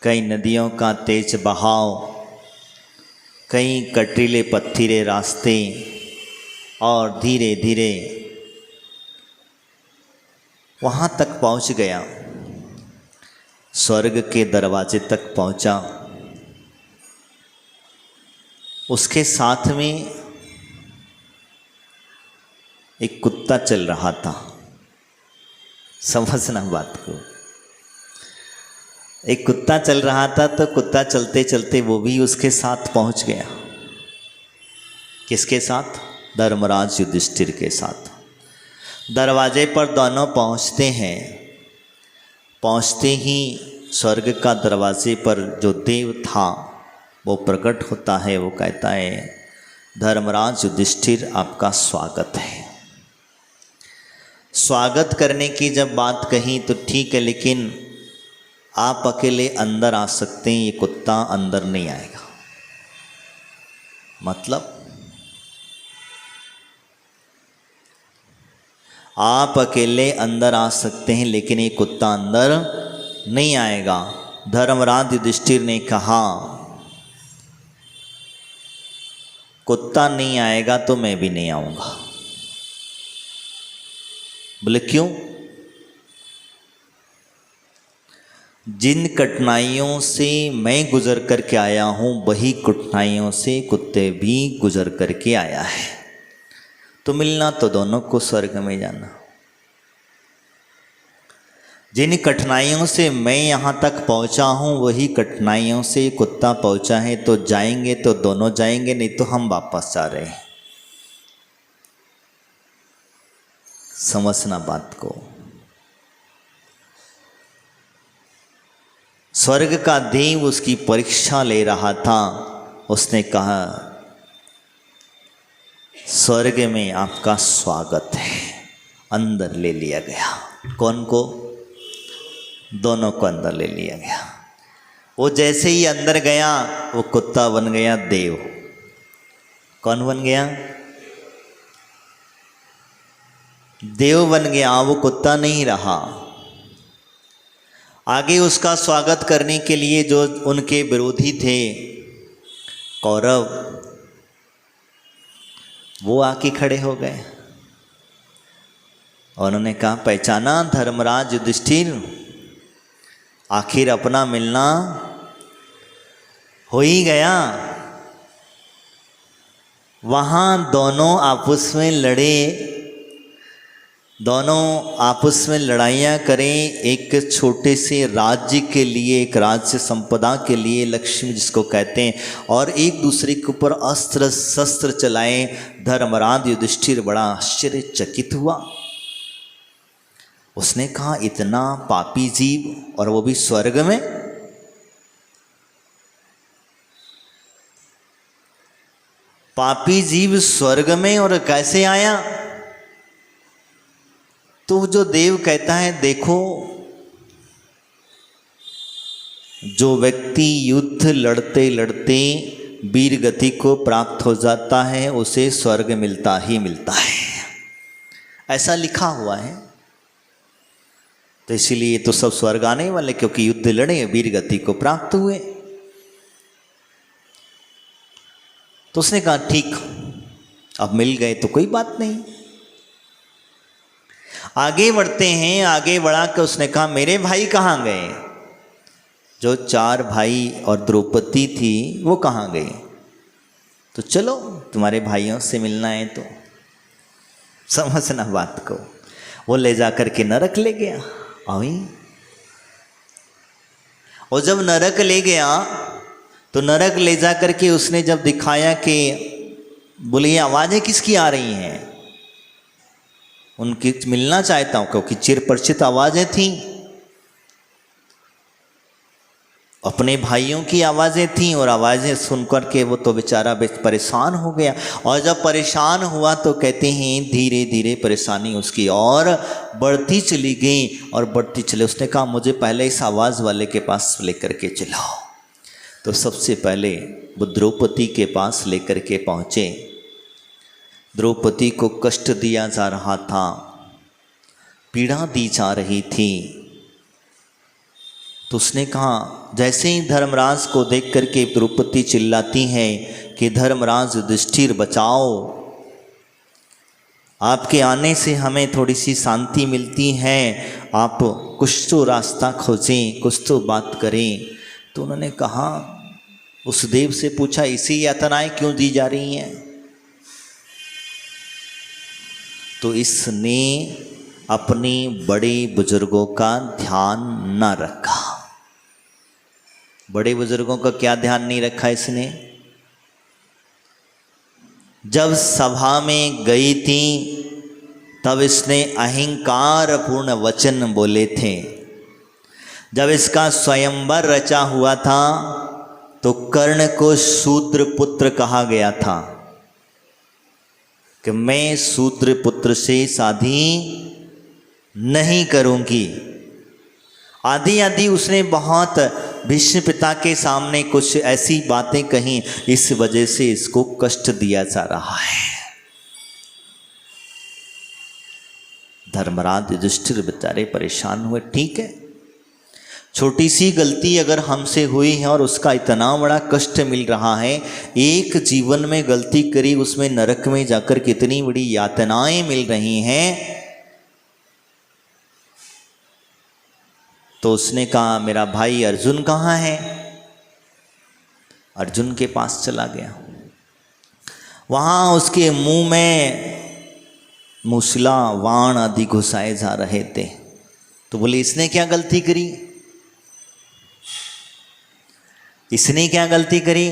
कई नदियों का तेज बहाव, कई कटीले पत्थरे रास्ते, और धीरे धीरे वहाँ तक पहुँच गया। स्वर्ग के दरवाजे तक पहुँचा। उसके साथ में एक कुत्ता चल रहा था। समझना बात को। एक कुत्ता चल रहा था तो कुत्ता चलते चलते वो भी उसके साथ पहुंच गया। किसके साथ? धर्मराज युधिष्ठिर के साथ। दरवाजे पर दोनों पहुंचते हैं। पहुंचते ही स्वर्ग का दरवाजे पर जो देव था वो प्रकट होता है। वो कहता है, धर्मराज युधिष्ठिर आपका स्वागत है। स्वागत करने की जब बात कही तो ठीक है, लेकिन आप अकेले अंदर आ सकते हैं, ये कुत्ता अंदर नहीं आएगा। मतलब आप अकेले अंदर आ सकते हैं, लेकिन ये कुत्ता अंदर नहीं आएगा। धर्मराज युधिष्ठिर ने कहा, कुत्ता नहीं आएगा तो मैं भी नहीं आऊंगा। बोले क्यों? जिन कठिनाइयों से मैं गुजर करके आया हूँ वही कठिनाइयों से कुत्ते भी गुजर करके आया है। तो मिलना तो दोनों को स्वर्ग में जाना। जिन कठिनाइयों से मैं यहाँ तक पहुँचा हूँ वही कठिनाइयों से कुत्ता पहुँचा है। तो जाएंगे तो दोनों जाएंगे, नहीं तो हम वापस जा रहे हैं। समझना बात को। स्वर्ग का देव उसकी परीक्षा ले रहा था। उसने कहा, स्वर्ग में आपका स्वागत है। अंदर ले लिया गया। कौन को? दोनों को अंदर ले लिया गया। वो जैसे ही अंदर गया वो कुत्ता बन गया देव। कौन बन गया? देव बन गया। वो कुत्ता नहीं रहा। आगे उसका स्वागत करने के लिए जो उनके विरोधी थे कौरव, वो आके खड़े हो गए और उन्होंने कहा, पहचाना धर्मराज युधिष्ठिर, आखिर अपना मिलना हो ही गया। वहाँ दोनों आपस में लड़े, दोनों आपस में लड़ाइयाँ करें, एक छोटे से राज्य के लिए, एक राज्य संपदा के लिए, लक्ष्मी जिसको कहते हैं, और एक दूसरे के ऊपर अस्त्र शस्त्र चलाएं। धर्मराज युधिष्ठिर बड़ा आश्चर्यचकित हुआ। उसने कहा, इतना पापी जीव और वो भी स्वर्ग में? पापी जीव स्वर्ग में और कैसे आया? तो जो देव कहता है, देखो जो व्यक्ति युद्ध लड़ते लड़ते वीर गति को प्राप्त हो जाता है उसे स्वर्ग मिलता ही मिलता है, ऐसा लिखा हुआ है। तो इसीलिए तो सब स्वर्ग आने वाले, क्योंकि युद्ध लड़े, वीर गति को प्राप्त हुए। तो उसने कहा, ठीक, अब मिल गए तो कोई बात नहीं। आगे बढ़ते हैं। आगे बढ़ा कर उसने कहा, मेरे भाई कहाँ गए? जो 4 भाई और द्रौपदी थी वो कहाँ गए? तो चलो, तुम्हारे भाइयों से मिलना है तो समझना बात को। वो ले जाकर के नरक ले गया। और जब नरक ले गया तो नरक ले जाकर के उसने जब दिखाया कि बोले, ये आवाज़ें किसकी आ रही हैं? उनकी मिलना चाहता हूँ, क्योंकि चिर परिचित आवाज़ें थीं, अपने भाइयों की आवाज़ें थीं, और आवाज़ें सुनकर के वो तो बेचारा परेशान हो गया। और जब परेशान हुआ तो कहते हैं धीरे धीरे परेशानी उसकी और बढ़ती चली गई और बढ़ती चले। उसने कहा, मुझे पहले इस आवाज़ वाले के पास लेकर के चलाओ। तो सबसे पहले वो द्रौपदी के पास लेकर के पहुँचे। द्रौपदी को कष्ट दिया जा रहा था, पीड़ा दी जा रही थी। तो उसने कहा, जैसे ही धर्मराज को देख करके द्रौपदी चिल्लाती है कि धर्मराज युधिष्ठिर बचाओ, आपके आने से हमें थोड़ी सी शांति मिलती है, आप कुछ तो रास्ता खोजें, कुछ तो बात करें। तो उन्होंने कहा, उस देव से पूछा, इसी यातनाएं क्यों दी जा रही हैं? तो इसने अपने बड़े बुजुर्गों का ध्यान न रखा। बड़े बुजुर्गों का क्या ध्यान नहीं रखा इसने? जब सभा में गई थी तब इसने अहंकार पूर्ण वचन बोले थे। जब इसका स्वयंवर रचा हुआ था तो कर्ण को शूद्र पुत्र कहा गया था कि मैं शूद्र पुत्र से शादी नहीं करूंगी। आदि आदि उसने बहुत भीष्म पिता के सामने कुछ ऐसी बातें कहीं, इस वजह से इसको कष्ट दिया जा रहा है। धर्मराज युधिष्ठिर बेचारे परेशान हुए। ठीक है, छोटी सी गलती अगर हमसे हुई है और उसका इतना बड़ा कष्ट मिल रहा है, एक जीवन में गलती करी उसमें नरक में जाकर कितनी बड़ी यातनाएं मिल रही हैं। तो उसने कहा, मेरा भाई अर्जुन कहाँ है? अर्जुन के पास चला गया। वहाँ उसके मुंह में मूसला वाण आदि घुसाए जा रहे थे। तो बोले, इसने क्या गलती करी? इसने क्या गलती करी?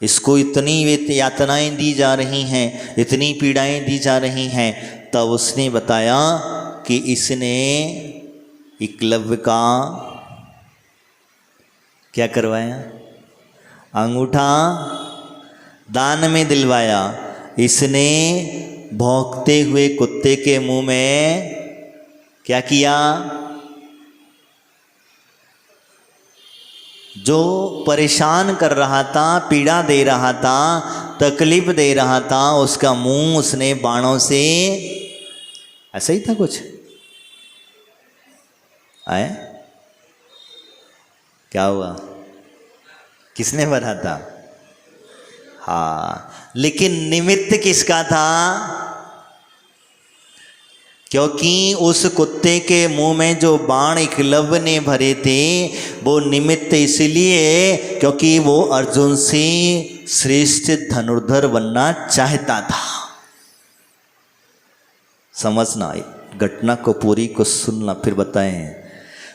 इसको इतनी यातनाएं दी जा रही हैं, इतनी पीड़ाएं दी जा रही हैं। तब उसने बताया कि इसने एकलव्य का क्या करवाया? अंगूठा दान में दिलवाया। इसने भौंकते हुए कुत्ते के मुंह में क्या किया? जो परेशान कर रहा था, पीड़ा दे रहा था, तकलीफ दे रहा था, उसका मुंह उसने बाणों से, ऐसा ही था कुछ, आए? क्या हुआ? किसने भरा था? हाँ, लेकिन निमित्त किसका था? क्योंकि उस कुत्ते के मुंह में जो बाण एकलव्य ने भरे थे वो निमित्त इसलिए क्योंकि वो अर्जुन से श्रेष्ठ धनुर्धर बनना चाहता था। समझना, घटना को पूरी को सुनना फिर बताएं।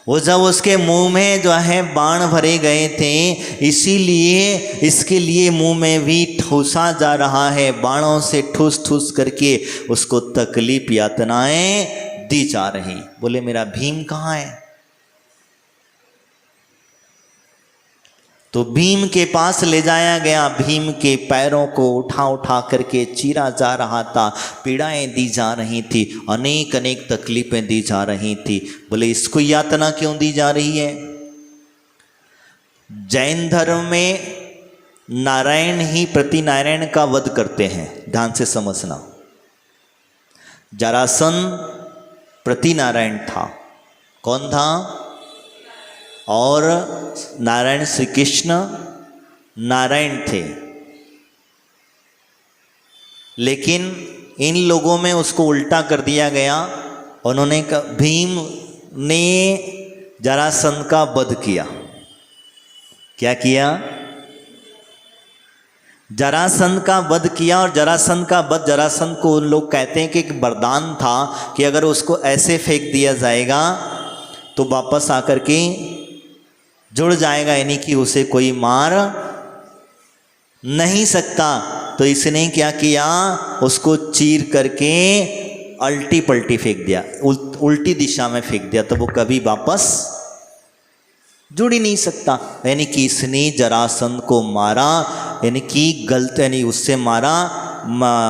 वो जब उसके मुंह में जो है बाण भरे गए थे, इसीलिए इसके लिए मुंह में भी ठूसा जा रहा है, बाणों से ठूस ठूस करके उसको तकलीफ यातनाएं दी जा रही। बोले मेरा भीम कहाँ है? तो भीम के पास ले जाया गया। भीम के पैरों को उठा उठा करके चीरा जा रहा था, पीड़ाएं दी जा रही थी, अनेक अनेक तकलीफें दी जा रही थी। बोले इसको यातना क्यों दी जा रही है? जैन धर्म में नारायण ही प्रति नारायण का वध करते हैं। ध्यान से समझना, जरासंध प्रति नारायण था। कौन था? और नारायण श्री कृष्ण नारायण थे। लेकिन इन लोगों में उसको उल्टा कर दिया गया। उन्होंने भीम ने जरासंध का वध किया। क्या किया? जरासंध का वध किया। और जरासंध का वध, जरासंध को उन लोग कहते हैं कि एक वरदान था कि अगर उसको ऐसे फेंक दिया जाएगा तो वापस आकर के जुड़ जाएगा, यानी कि उसे कोई मार नहीं सकता। तो इसने क्या किया? उसको चीर करके अल्टी पल्टी फेंक दिया, उल्टी दिशा में फेंक दिया, तो वो कभी वापस जुड़ ही नहीं सकता। यानी कि इसने जरासंध को मारा, यानी कि गलत, यानी उससे मारा,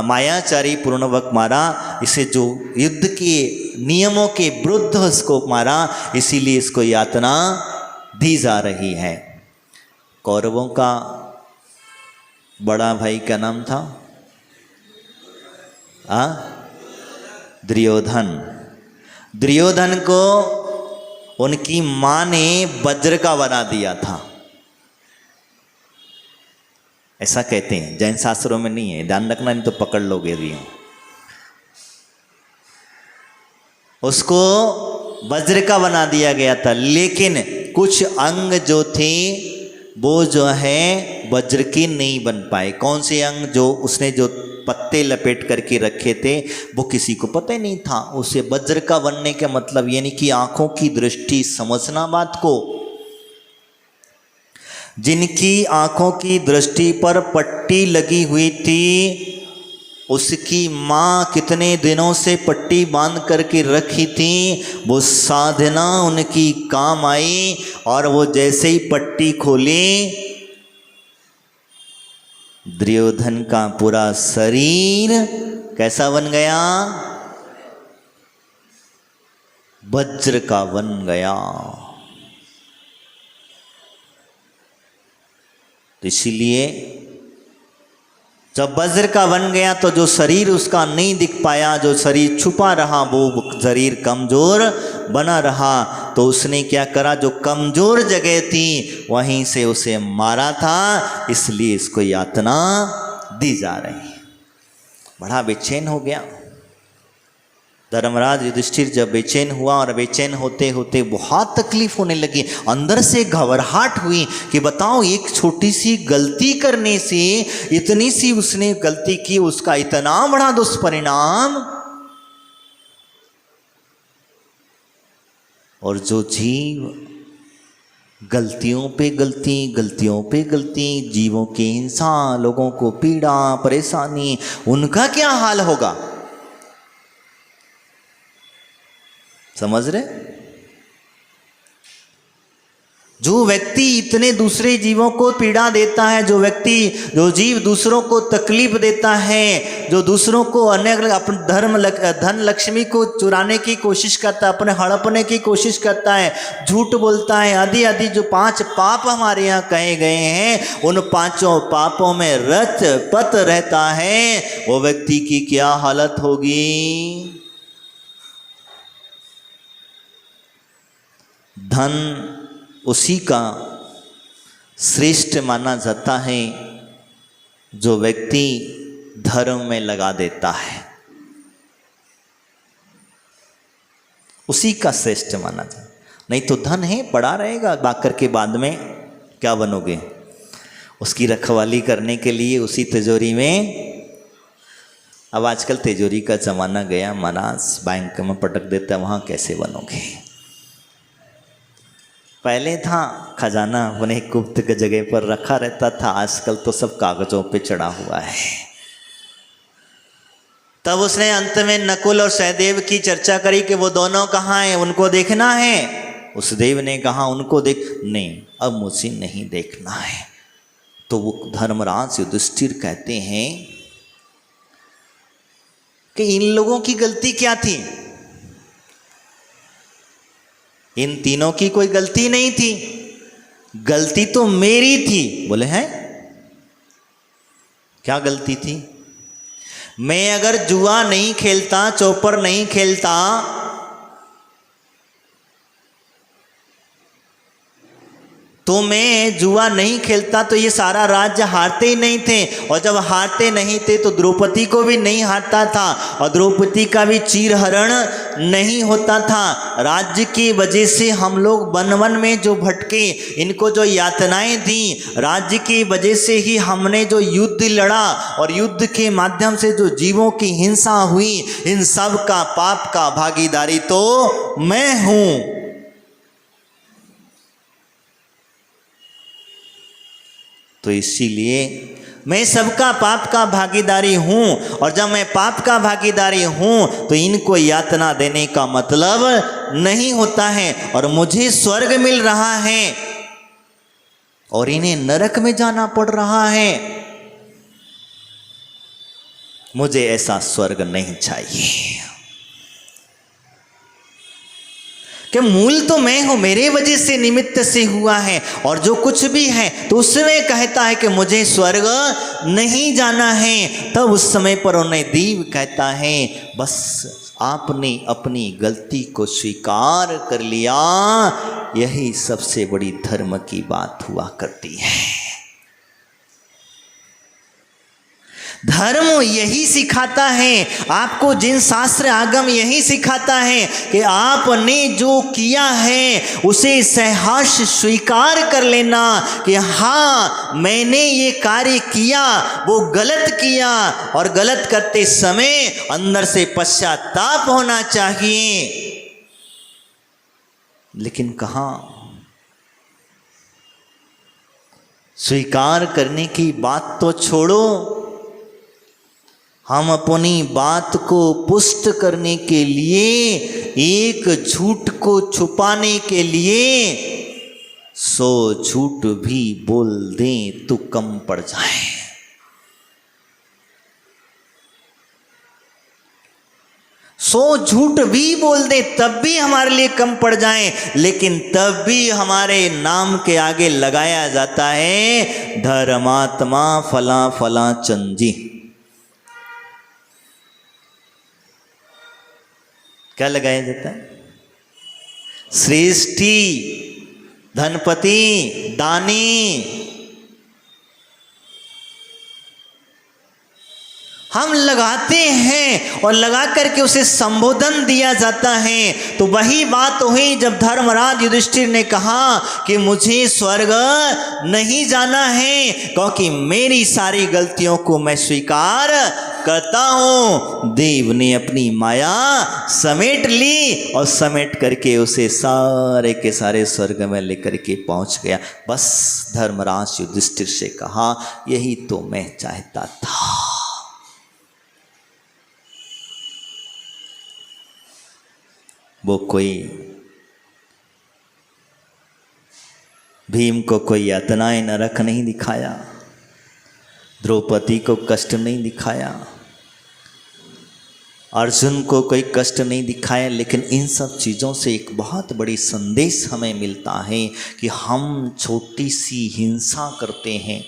मायाचारी पूर्णवक मारा। इसे जो युद्ध के नियमों के विरुद्ध उसको मारा, इसीलिए इसको यातना दी जा रही है। कौरवों का बड़ा भाई क्या नाम था? दुर्योधन। दुर्योधन को उनकी मां ने वज्र का बना दिया था, ऐसा कहते हैं। जैन शास्त्रों में नहीं है, ध्यान रखना, नहीं तो पकड़ लोगे भी। उसको वज्र का बना दिया गया था, लेकिन कुछ अंग जो थे वो जो है वज्र के नहीं बन पाए। कौन से अंग? जो उसने जो पत्ते लपेट करके रखे थे वो किसी को पता ही नहीं था। उसे वज्र का बनने का मतलब यानी कि आंखों की दृष्टि, समझना बात को। जिनकी आंखों की दृष्टि पर पट्टी लगी हुई थी, उसकी माँ कितने दिनों से पट्टी बांध करके रखी थी, वो साधना उनकी काम आई। और वो जैसे ही पट्टी खोली, दुर्योधन का पूरा शरीर कैसा बन गया? वज्र का बन गया। तो इसीलिए जब वज्र का बन गया तो जो शरीर उसका नहीं दिख पाया, जो शरीर छुपा रहा, वो शरीर कमजोर बना रहा। तो उसने क्या करा? जो कमजोर जगह थी वहीं से उसे मारा था, इसलिए इसको यातना दी जा रही। बड़ा बेचैन हो गया धर्मराज युधिष्ठिर। जब बेचैन हुआ और बेचैन होते होते बहुत तकलीफ होने लगी, अंदर से घबराहट हुई कि बताओ, एक छोटी सी गलती करने से इतनी सी उसने गलती की, उसका इतना बड़ा दुष्परिणाम। और जो जीव गलतियों पे गलती, गलतियों पे गलती, जीवों की हिंसा, लोगों को पीड़ा परेशानी, उनका क्या हाल होगा? समझ रहे? जो व्यक्ति इतने दूसरे जीवों को पीड़ा देता है, जो जीव दूसरों को तकलीफ देता है, जो दूसरों को अन्य अपने धन लक्ष्मी को चुराने की कोशिश करता है, अपने हड़पने की कोशिश करता है, झूठ बोलता है, आदि आदि जो 5 पाप हमारे यहाँ कहे गए हैं, उन 5 पापों में रत पत रहता है, वो व्यक्ति की क्या हालत होगी? धन उसी का श्रेष्ठ माना जाता है जो व्यक्ति धर्म में लगा देता है, उसी का श्रेष्ठ माना जाता। नहीं तो धन है पड़ा रहेगा, बाकर के बाद में क्या बनोगे? उसकी रखवाली करने के लिए उसी तिजोरी में, अब आजकल तिजोरी का जमाना गया महाराज, बैंक में पटक देता है, वहाँ कैसे बनोगे? पहले था खजाना अपने गुप्त के जगह पर रखा रहता था, आजकल तो सब कागजों पे चढ़ा हुआ है। तब उसने अंत में नकुल और सहदेव की चर्चा करी कि वो दोनों कहाँ हैं, उनको देखना है। उस देव ने कहा उनको देख, नहीं अब मुझे नहीं देखना है। तो वो धर्मराज युधिष्ठिर कहते हैं कि इन लोगों की गलती क्या थी? इन तीनों की कोई गलती नहीं थी, गलती तो मेरी थी। बोले हैं क्या गलती थी? मैं अगर जुआ नहीं खेलता, चौपर नहीं खेलता, तो मैं जुआ नहीं खेलता तो ये सारा राज्य हारते ही नहीं थे, और जब हारते नहीं थे तो द्रौपदी को भी नहीं हारता था, और द्रौपदी का भी चीरहरण नहीं होता था। राज्य की वजह से हम लोग वन वन में जो भटके, इनको जो यातनाएं दी, राज्य की वजह से ही हमने जो युद्ध लड़ा, और युद्ध के माध्यम से जो जीवों की हिंसा हुई, इन सब का पाप का भागीदारी तो मैं हूं। तो इसीलिए मैं सबका पाप का भागीदारी हूं, और जब मैं पाप का भागीदारी हूं तो इनको यातना देने का मतलब नहीं होता है, और मुझे स्वर्ग मिल रहा है और इन्हें नरक में जाना पड़ रहा है। मुझे ऐसा स्वर्ग नहीं चाहिए कि मूल तो मैं हूं, मेरे वजह से निमित्त से हुआ है, और जो कुछ भी है तो उसमें कहता है कि मुझे स्वर्ग नहीं जाना है। तब उस समय पर उन्हें देव कहता है बस आपने अपनी गलती को स्वीकार कर लिया, यही सबसे बड़ी धर्म की बात हुआ करती है। धर्म यही सिखाता है आपको, जिन शास्त्र आगम यही सिखाता है कि आपने जो किया है उसे सहर्ष स्वीकार कर लेना कि हाँ मैंने ये कार्य किया, वो गलत किया, और गलत करते समय अंदर से पश्चाताप होना चाहिए। लेकिन कहाँ, स्वीकार करने की बात तो छोड़ो, हम अपनी बात को पुष्ट करने के लिए, एक झूठ को छुपाने के लिए 100 झूठ भी बोल दें तो कम पड़ जाए। 100 झूठ भी बोल दे तब भी हमारे लिए कम पड़ जाए, लेकिन तब भी हमारे नाम के आगे लगाया जाता है धर्मात्मा फला फला चंदी। क्या लगाया जाता है? श्रेष्ठी, धनपति, दानी। हम लगाते हैं और लगा करके उसे संबोधन दिया जाता है। तो वही बात हुई जब धर्मराज युधिष्ठिर ने कहा कि मुझे स्वर्ग नहीं जाना है, क्योंकि मेरी सारी गलतियों को मैं स्वीकार करता हूँ। देव ने अपनी माया समेट ली और समेट करके उसे सारे के सारे स्वर्ग में लेकर के पहुँच गया। बस धर्मराज युधिष्ठिर से कहा यही तो मैं चाहता था। वो कोई भीम को कोई यातनाएं नरक नहीं दिखाया, द्रौपदी को कष्ट नहीं दिखाया, अर्जुन को कोई कष्ट नहीं दिखाया, लेकिन इन सब चीज़ों से एक बहुत बड़ी संदेश हमें मिलता है कि हम छोटी सी हिंसा करते हैं,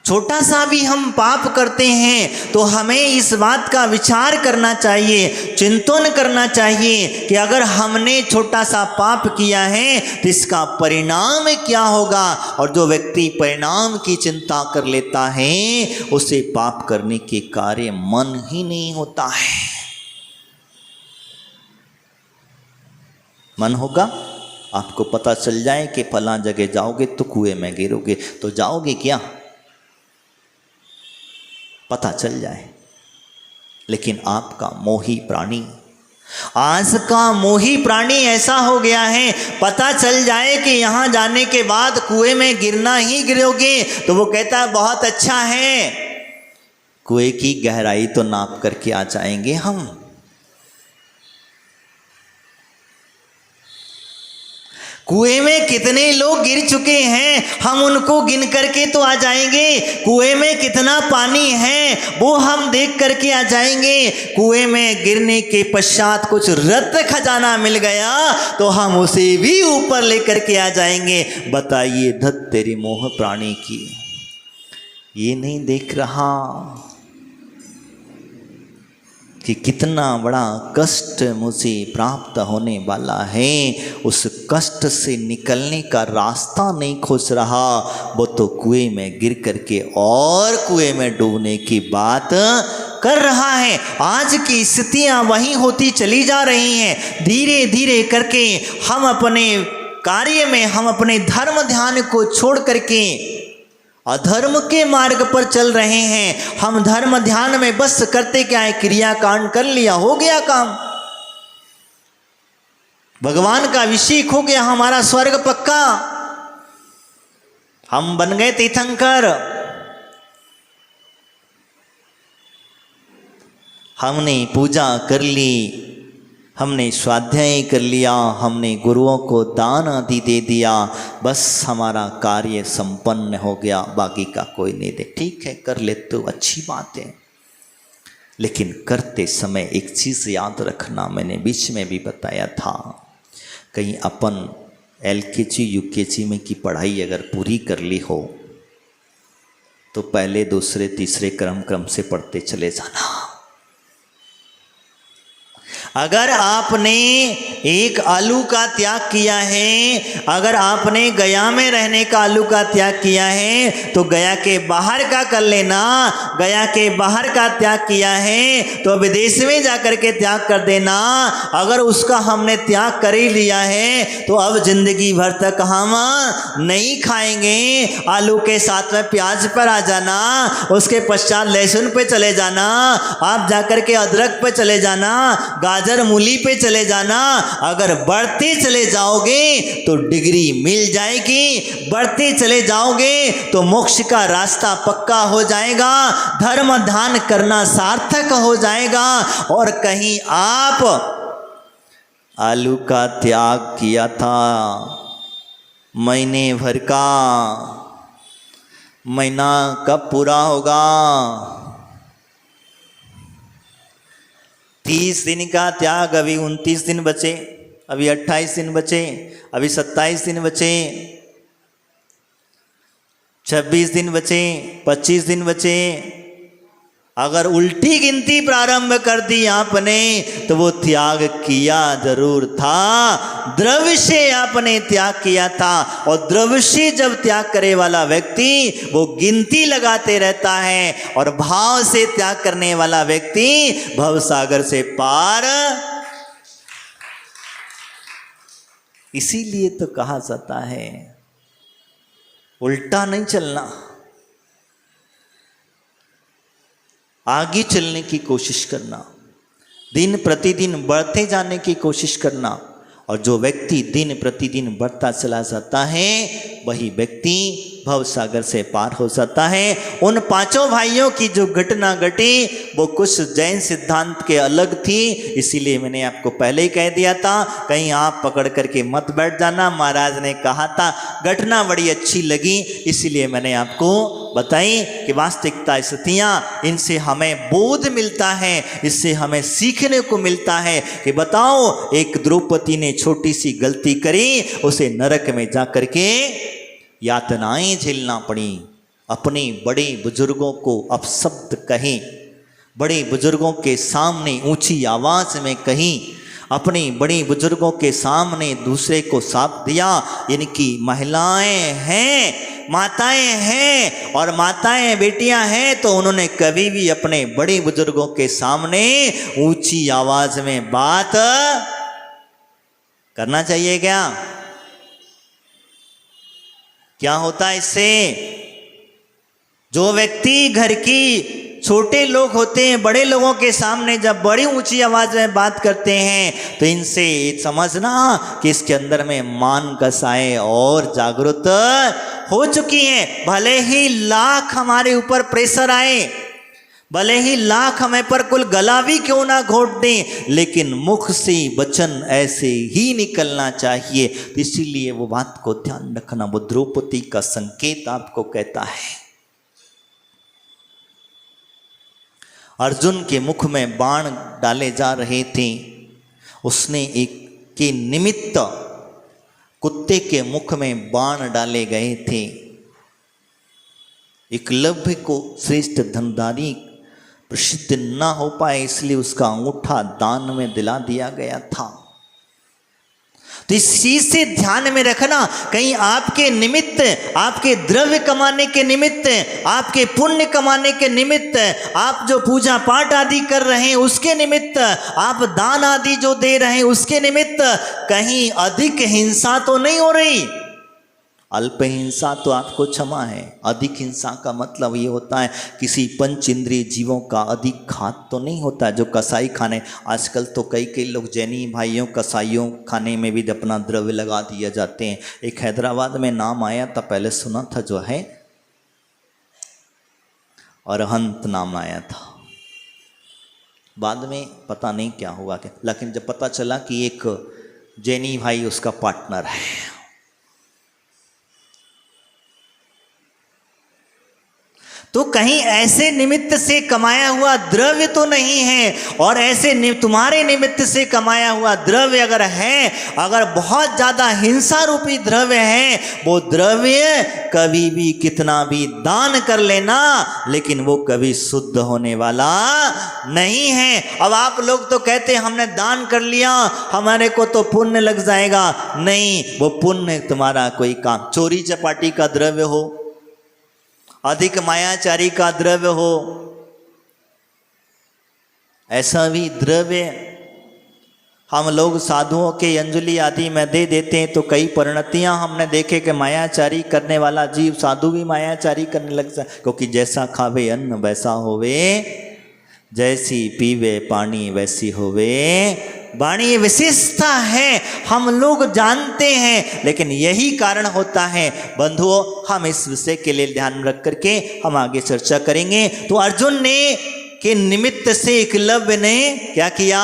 छोटा सा भी हम पाप करते हैं तो हमें इस बात का विचार करना चाहिए, चिंतन करना चाहिए कि अगर हमने छोटा सा पाप किया है तो इसका परिणाम क्या होगा। और जो व्यक्ति परिणाम की चिंता कर लेता है उसे पाप करने के कार्य मन ही नहीं होता है। मन होगा, आपको पता चल जाए कि फला जगह जाओगे तो कुएं में गिरोगे, तो जाओगे क्या? पता चल जाए। लेकिन आपका मोही प्राणी, आज का मोही प्राणी ऐसा हो गया है, पता चल जाए कि यहाँ जाने के बाद कुएं में गिरना ही गिरोगे तो वो कहता है बहुत अच्छा है, कुएं की गहराई तो नाप करके आ जाएंगे हम। कुएं में कितने लोग गिर चुके हैं हम उनको गिन करके तो आ जाएंगे। कुएं में कितना पानी है वो हम देख करके आ जाएंगे। कुएं में गिरने के पश्चात कुछ रत्न खजाना मिल गया तो हम उसे भी ऊपर लेकर के आ जाएंगे। बताइए धत तेरी मोह प्राणी की, ये नहीं देख रहा कि कितना बड़ा कष्ट मुझे प्राप्त होने वाला है। उस कष्ट से निकलने का रास्ता नहीं खोज रहा, वो तो कुएं में गिर करके और कुएं में डूबने की बात कर रहा है। आज की स्थितियां वही होती चली जा रही हैं। धीरे धीरे करके हम अपने कार्य में, हम अपने धर्म ध्यान को छोड़ करके अधर्म के मार्ग पर चल रहे हैं। हम धर्म ध्यान में बस करते क्या है, क्रियाकांड कर लिया, हो गया काम, भगवान का अभिषेक हो गया, हमारा स्वर्ग पक्का, हम बन गए तीर्थंकर। हमने पूजा कर ली, हमने स्वाध्याय कर लिया, हमने गुरुओं को दान आदि दे दिया, बस हमारा कार्य संपन्न हो गया, बाकी का कोई नहीं दे। ठीक है, कर ले तो अच्छी बात है, लेकिन करते समय एक चीज़ याद रखना, मैंने बीच में भी बताया था, कहीं अपन LKG UKG में की पढ़ाई अगर पूरी कर ली हो तो पहले दूसरे तीसरे क्रम से पढ़ते चले जाना। अगर आपने एक आलू का त्याग किया है, अगर आपने गया में रहने का आलू का त्याग किया है तो गया के बाहर का कर लेना। गया के बाहर का त्याग किया है तो विदेश में जाकर के त्याग कर देना। अगर उसका हमने त्याग कर ही लिया है तो अब जिंदगी भर तक हम नहीं खाएंगे। आलू के साथ में प्याज पर आ जाना, उसके पश्चात लहसुन पे चले जाना, आप जाकर के अदरक पे चले जाना, गाजर मूली पे चले जाना। अगर बढ़ते चले जाओगे तो डिग्री मिल जाएगी, बढ़ते चले जाओगे तो मोक्ष का रास्ता पक्का हो जाएगा, धर्म ध्यान करना सार्थक हो जाएगा। और कहीं आप आलू का त्याग किया था महीने भर का, महीना कब पूरा होगा? 30 दिन का त्याग, अभी 29 दिन बचे, अभी 28 दिन बचे, अभी 27 दिन बचे, 26 दिन बचे, 25 दिन बचे। अगर उल्टी गिनती प्रारंभ कर दी आपने तो वो त्याग किया जरूर था, द्रव्य से आपने त्याग किया था। और द्रव्य से जब त्याग करे वाला व्यक्ति वो गिनती लगाते रहता है, और भाव से त्याग करने वाला व्यक्ति भवसागर से पार। इसीलिए तो कहा जाता है उल्टा नहीं चलना, आगे चलने की कोशिश करना, दिन प्रतिदिन बढ़ते जाने की कोशिश करना। और जो व्यक्ति दिन प्रतिदिन बढ़ता चला जाता है वही व्यक्ति भवसागर से पार हो जाता है। उन पांचों भाइयों की जो घटना घटी वो कुछ जैन सिद्धांत के अलग थी, इसीलिए मैंने आपको पहले ही कह दिया था, कहीं आप पकड़ करके मत बैठ जाना। महाराज ने कहा था, घटना बड़ी अच्छी लगी इसीलिए मैंने आपको बताई कि वास्तविकता स्थितियाँ, इनसे हमें बोध मिलता है, इससे हमें सीखने को मिलता है कि बताओ एक द्रौपदी ने छोटी सी गलती करी, उसे नरक में जा करके यातनाएं झेलना पड़ी। अपने बड़े बुजुर्गों को अपशब्द कहें, बड़े बुजुर्गों के सामने ऊंची आवाज में कहीं, अपने बड़े बुजुर्गों के सामने दूसरे को साथ दिया। इनकी महिलाएं हैं, माताएं हैं, और माताएं बेटियां हैं, तो उन्होंने कभी भी अपने बड़े बुजुर्गों के सामने ऊंची आवाज में बात करना चाहिए क्या? क्या होता है इससे? जो व्यक्ति घर की छोटे लोग होते हैं, बड़े लोगों के सामने जब बड़ी ऊंची आवाज में बात करते हैं, तो इनसे समझना कि इसके अंदर में मान कसाएं और जागरूक हो चुकी हैं। भले ही लाख हमारे ऊपर प्रेशर आए, भले ही लाख हमें पर कुल गला भी क्यों ना घोट दें, लेकिन मुख से वचन ऐसे ही निकलना चाहिए। तो इसीलिए वो बात को ध्यान रखना। वो द्रौपदी का संकेत आपको कहता है। अर्जुन के मुख में बाण डाले जा रहे थे, उसने एक के निमित्त कुत्ते के मुख में बाण डाले गए थे। एकलव्य को श्रेष्ठ धनुर्धारी प्रसिद्ध न हो पाए, इसलिए उसका अंगूठा दान में दिला दिया गया था। तो इस चीज से ध्यान में रखना, कहीं आपके निमित्त, आपके द्रव्य कमाने के निमित्त, आपके पुण्य कमाने के निमित्त, आप जो पूजा पाठ आदि कर रहे हैं उसके निमित्त, आप दान आदि जो दे रहे हैं उसके निमित्त कहीं अधिक हिंसा तो नहीं हो रही। अल्प हिंसा तो आपको क्षमा है, अधिक हिंसा का मतलब ये होता है किसी पंच इंद्रिय जीवों का अधिक घात तो नहीं होता। जो कसाई खाने, आजकल तो कई लोग जैनी भाइयों कसाईयों खाने में भी अपना द्रव्य लगा दिए जाते हैं। एक हैदराबाद में नाम आया था, पहले सुना था, जो है अरहंत नाम आया था, बाद में पता नहीं क्या हुआ, लेकिन जब पता चला कि एक जैनी भाई उसका पार्टनर है। तो कहीं ऐसे निमित्त से कमाया हुआ द्रव्य तो नहीं है, और ऐसे तुम्हारे निमित्त से कमाया हुआ द्रव्य अगर है, अगर बहुत ज़्यादा हिंसा रूपी द्रव्य है, वो द्रव्य कभी भी कितना भी दान कर लेना, लेकिन वो कभी शुद्ध होने वाला नहीं है। अब आप लोग तो कहते हैं हमने दान कर लिया, हमारे को तो पुण्य लग जाएगा। नहीं, वो पुण्य तुम्हारा कोई काम, चोरी चपाटी का द्रव्य हो, अधिक मायाचारी का द्रव्य हो, ऐसा भी द्रव्य हम लोग साधुओं के अंजलि आदि में दे देते हैं, तो कई परिणतियां हमने देखे कि मायाचारी करने वाला जीव साधु भी मायाचारी करने लग जाए। क्योंकि जैसा खावे अन्न वैसा होवे, जैसी पीवे पानी वैसी होवे वाणी। ये विशेषता है, हम लोग जानते हैं, लेकिन यही कारण होता है। बंधुओं, हम इस विषय के लिए ध्यान रख करके हम आगे चर्चा करेंगे। तो अर्जुन ने के निमित्त से एकलव्य ने क्या किया?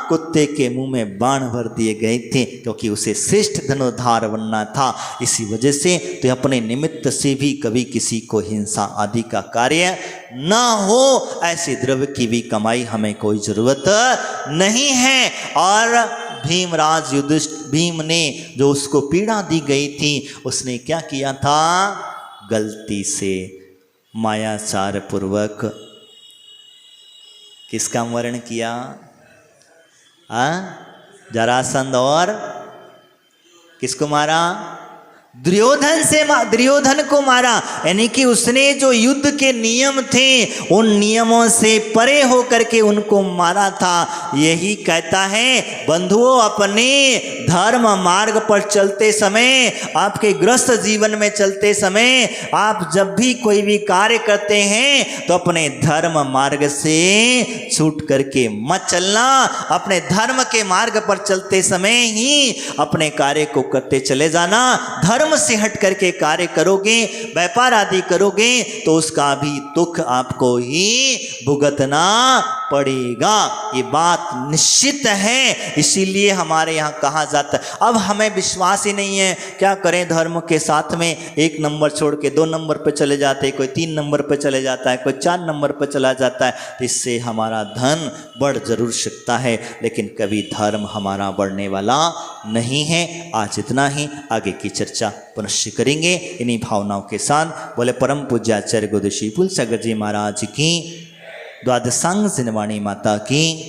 कुत्ते के मुंह में बाण भर दिए गए थे, क्योंकि उसे श्रेष्ठ धनुर्धार बनना था। इसी वजह से तो अपने निमित्त से भी कभी किसी को हिंसा आदि का कार्य ना हो, ऐसे द्रव्य की भी कमाई हमें कोई जरूरत नहीं है। और भीमराज युधिष्ठिर, भीम ने जो उसको पीड़ा दी गई थी, उसने क्या किया था? गलती से मायाचार पूर्वक किसका वर्ण किया? जरासंध, और किसको मारा? दुर्योधन को मारा। यानी कि उसने जो युद्ध के नियम थे उन नियमों से परे होकर के उनको मारा था। यही कहता है बंधुओं, अपने धर्म मार्ग पर चलते समय, आपके गृहस्थ जीवन में चलते समय, आप जब भी कोई भी कार्य करते हैं तो अपने धर्म मार्ग से छूट करके मत चलना। अपने धर्म के मार्ग पर चलते समय ही अपने कार्य को करते चले जाना। धर्म से हट करके कार्य करोगे, व्यापार आदि करोगे, तो उसका भी दुख आपको ही भुगतना पड़ेगा। ये बात निश्चित है। इसीलिए हमारे यहाँ कहा जाता है। अब हमें विश्वास ही नहीं है, क्या करें धर्म के साथ में 1 नंबर छोड़ के 2 नंबर पर चले जाते हैं, कोई 3 नंबर पर चले जाता है, कोई 4 नंबर पर चला जाता है। तो इससे हमारा धन बढ़ जरूर सकता है, लेकिन कभी धर्म हमारा बढ़ने वाला नहीं है। आज इतना ही, आगे की चर्चा पुनश्च करेंगे इन्हीं भावनाओं के साथ। बोले परम पूज्य आचार्य गुरुदेव श्री फूल सागर जी महाराज की, द्वादशांग सिनवाणी माता की।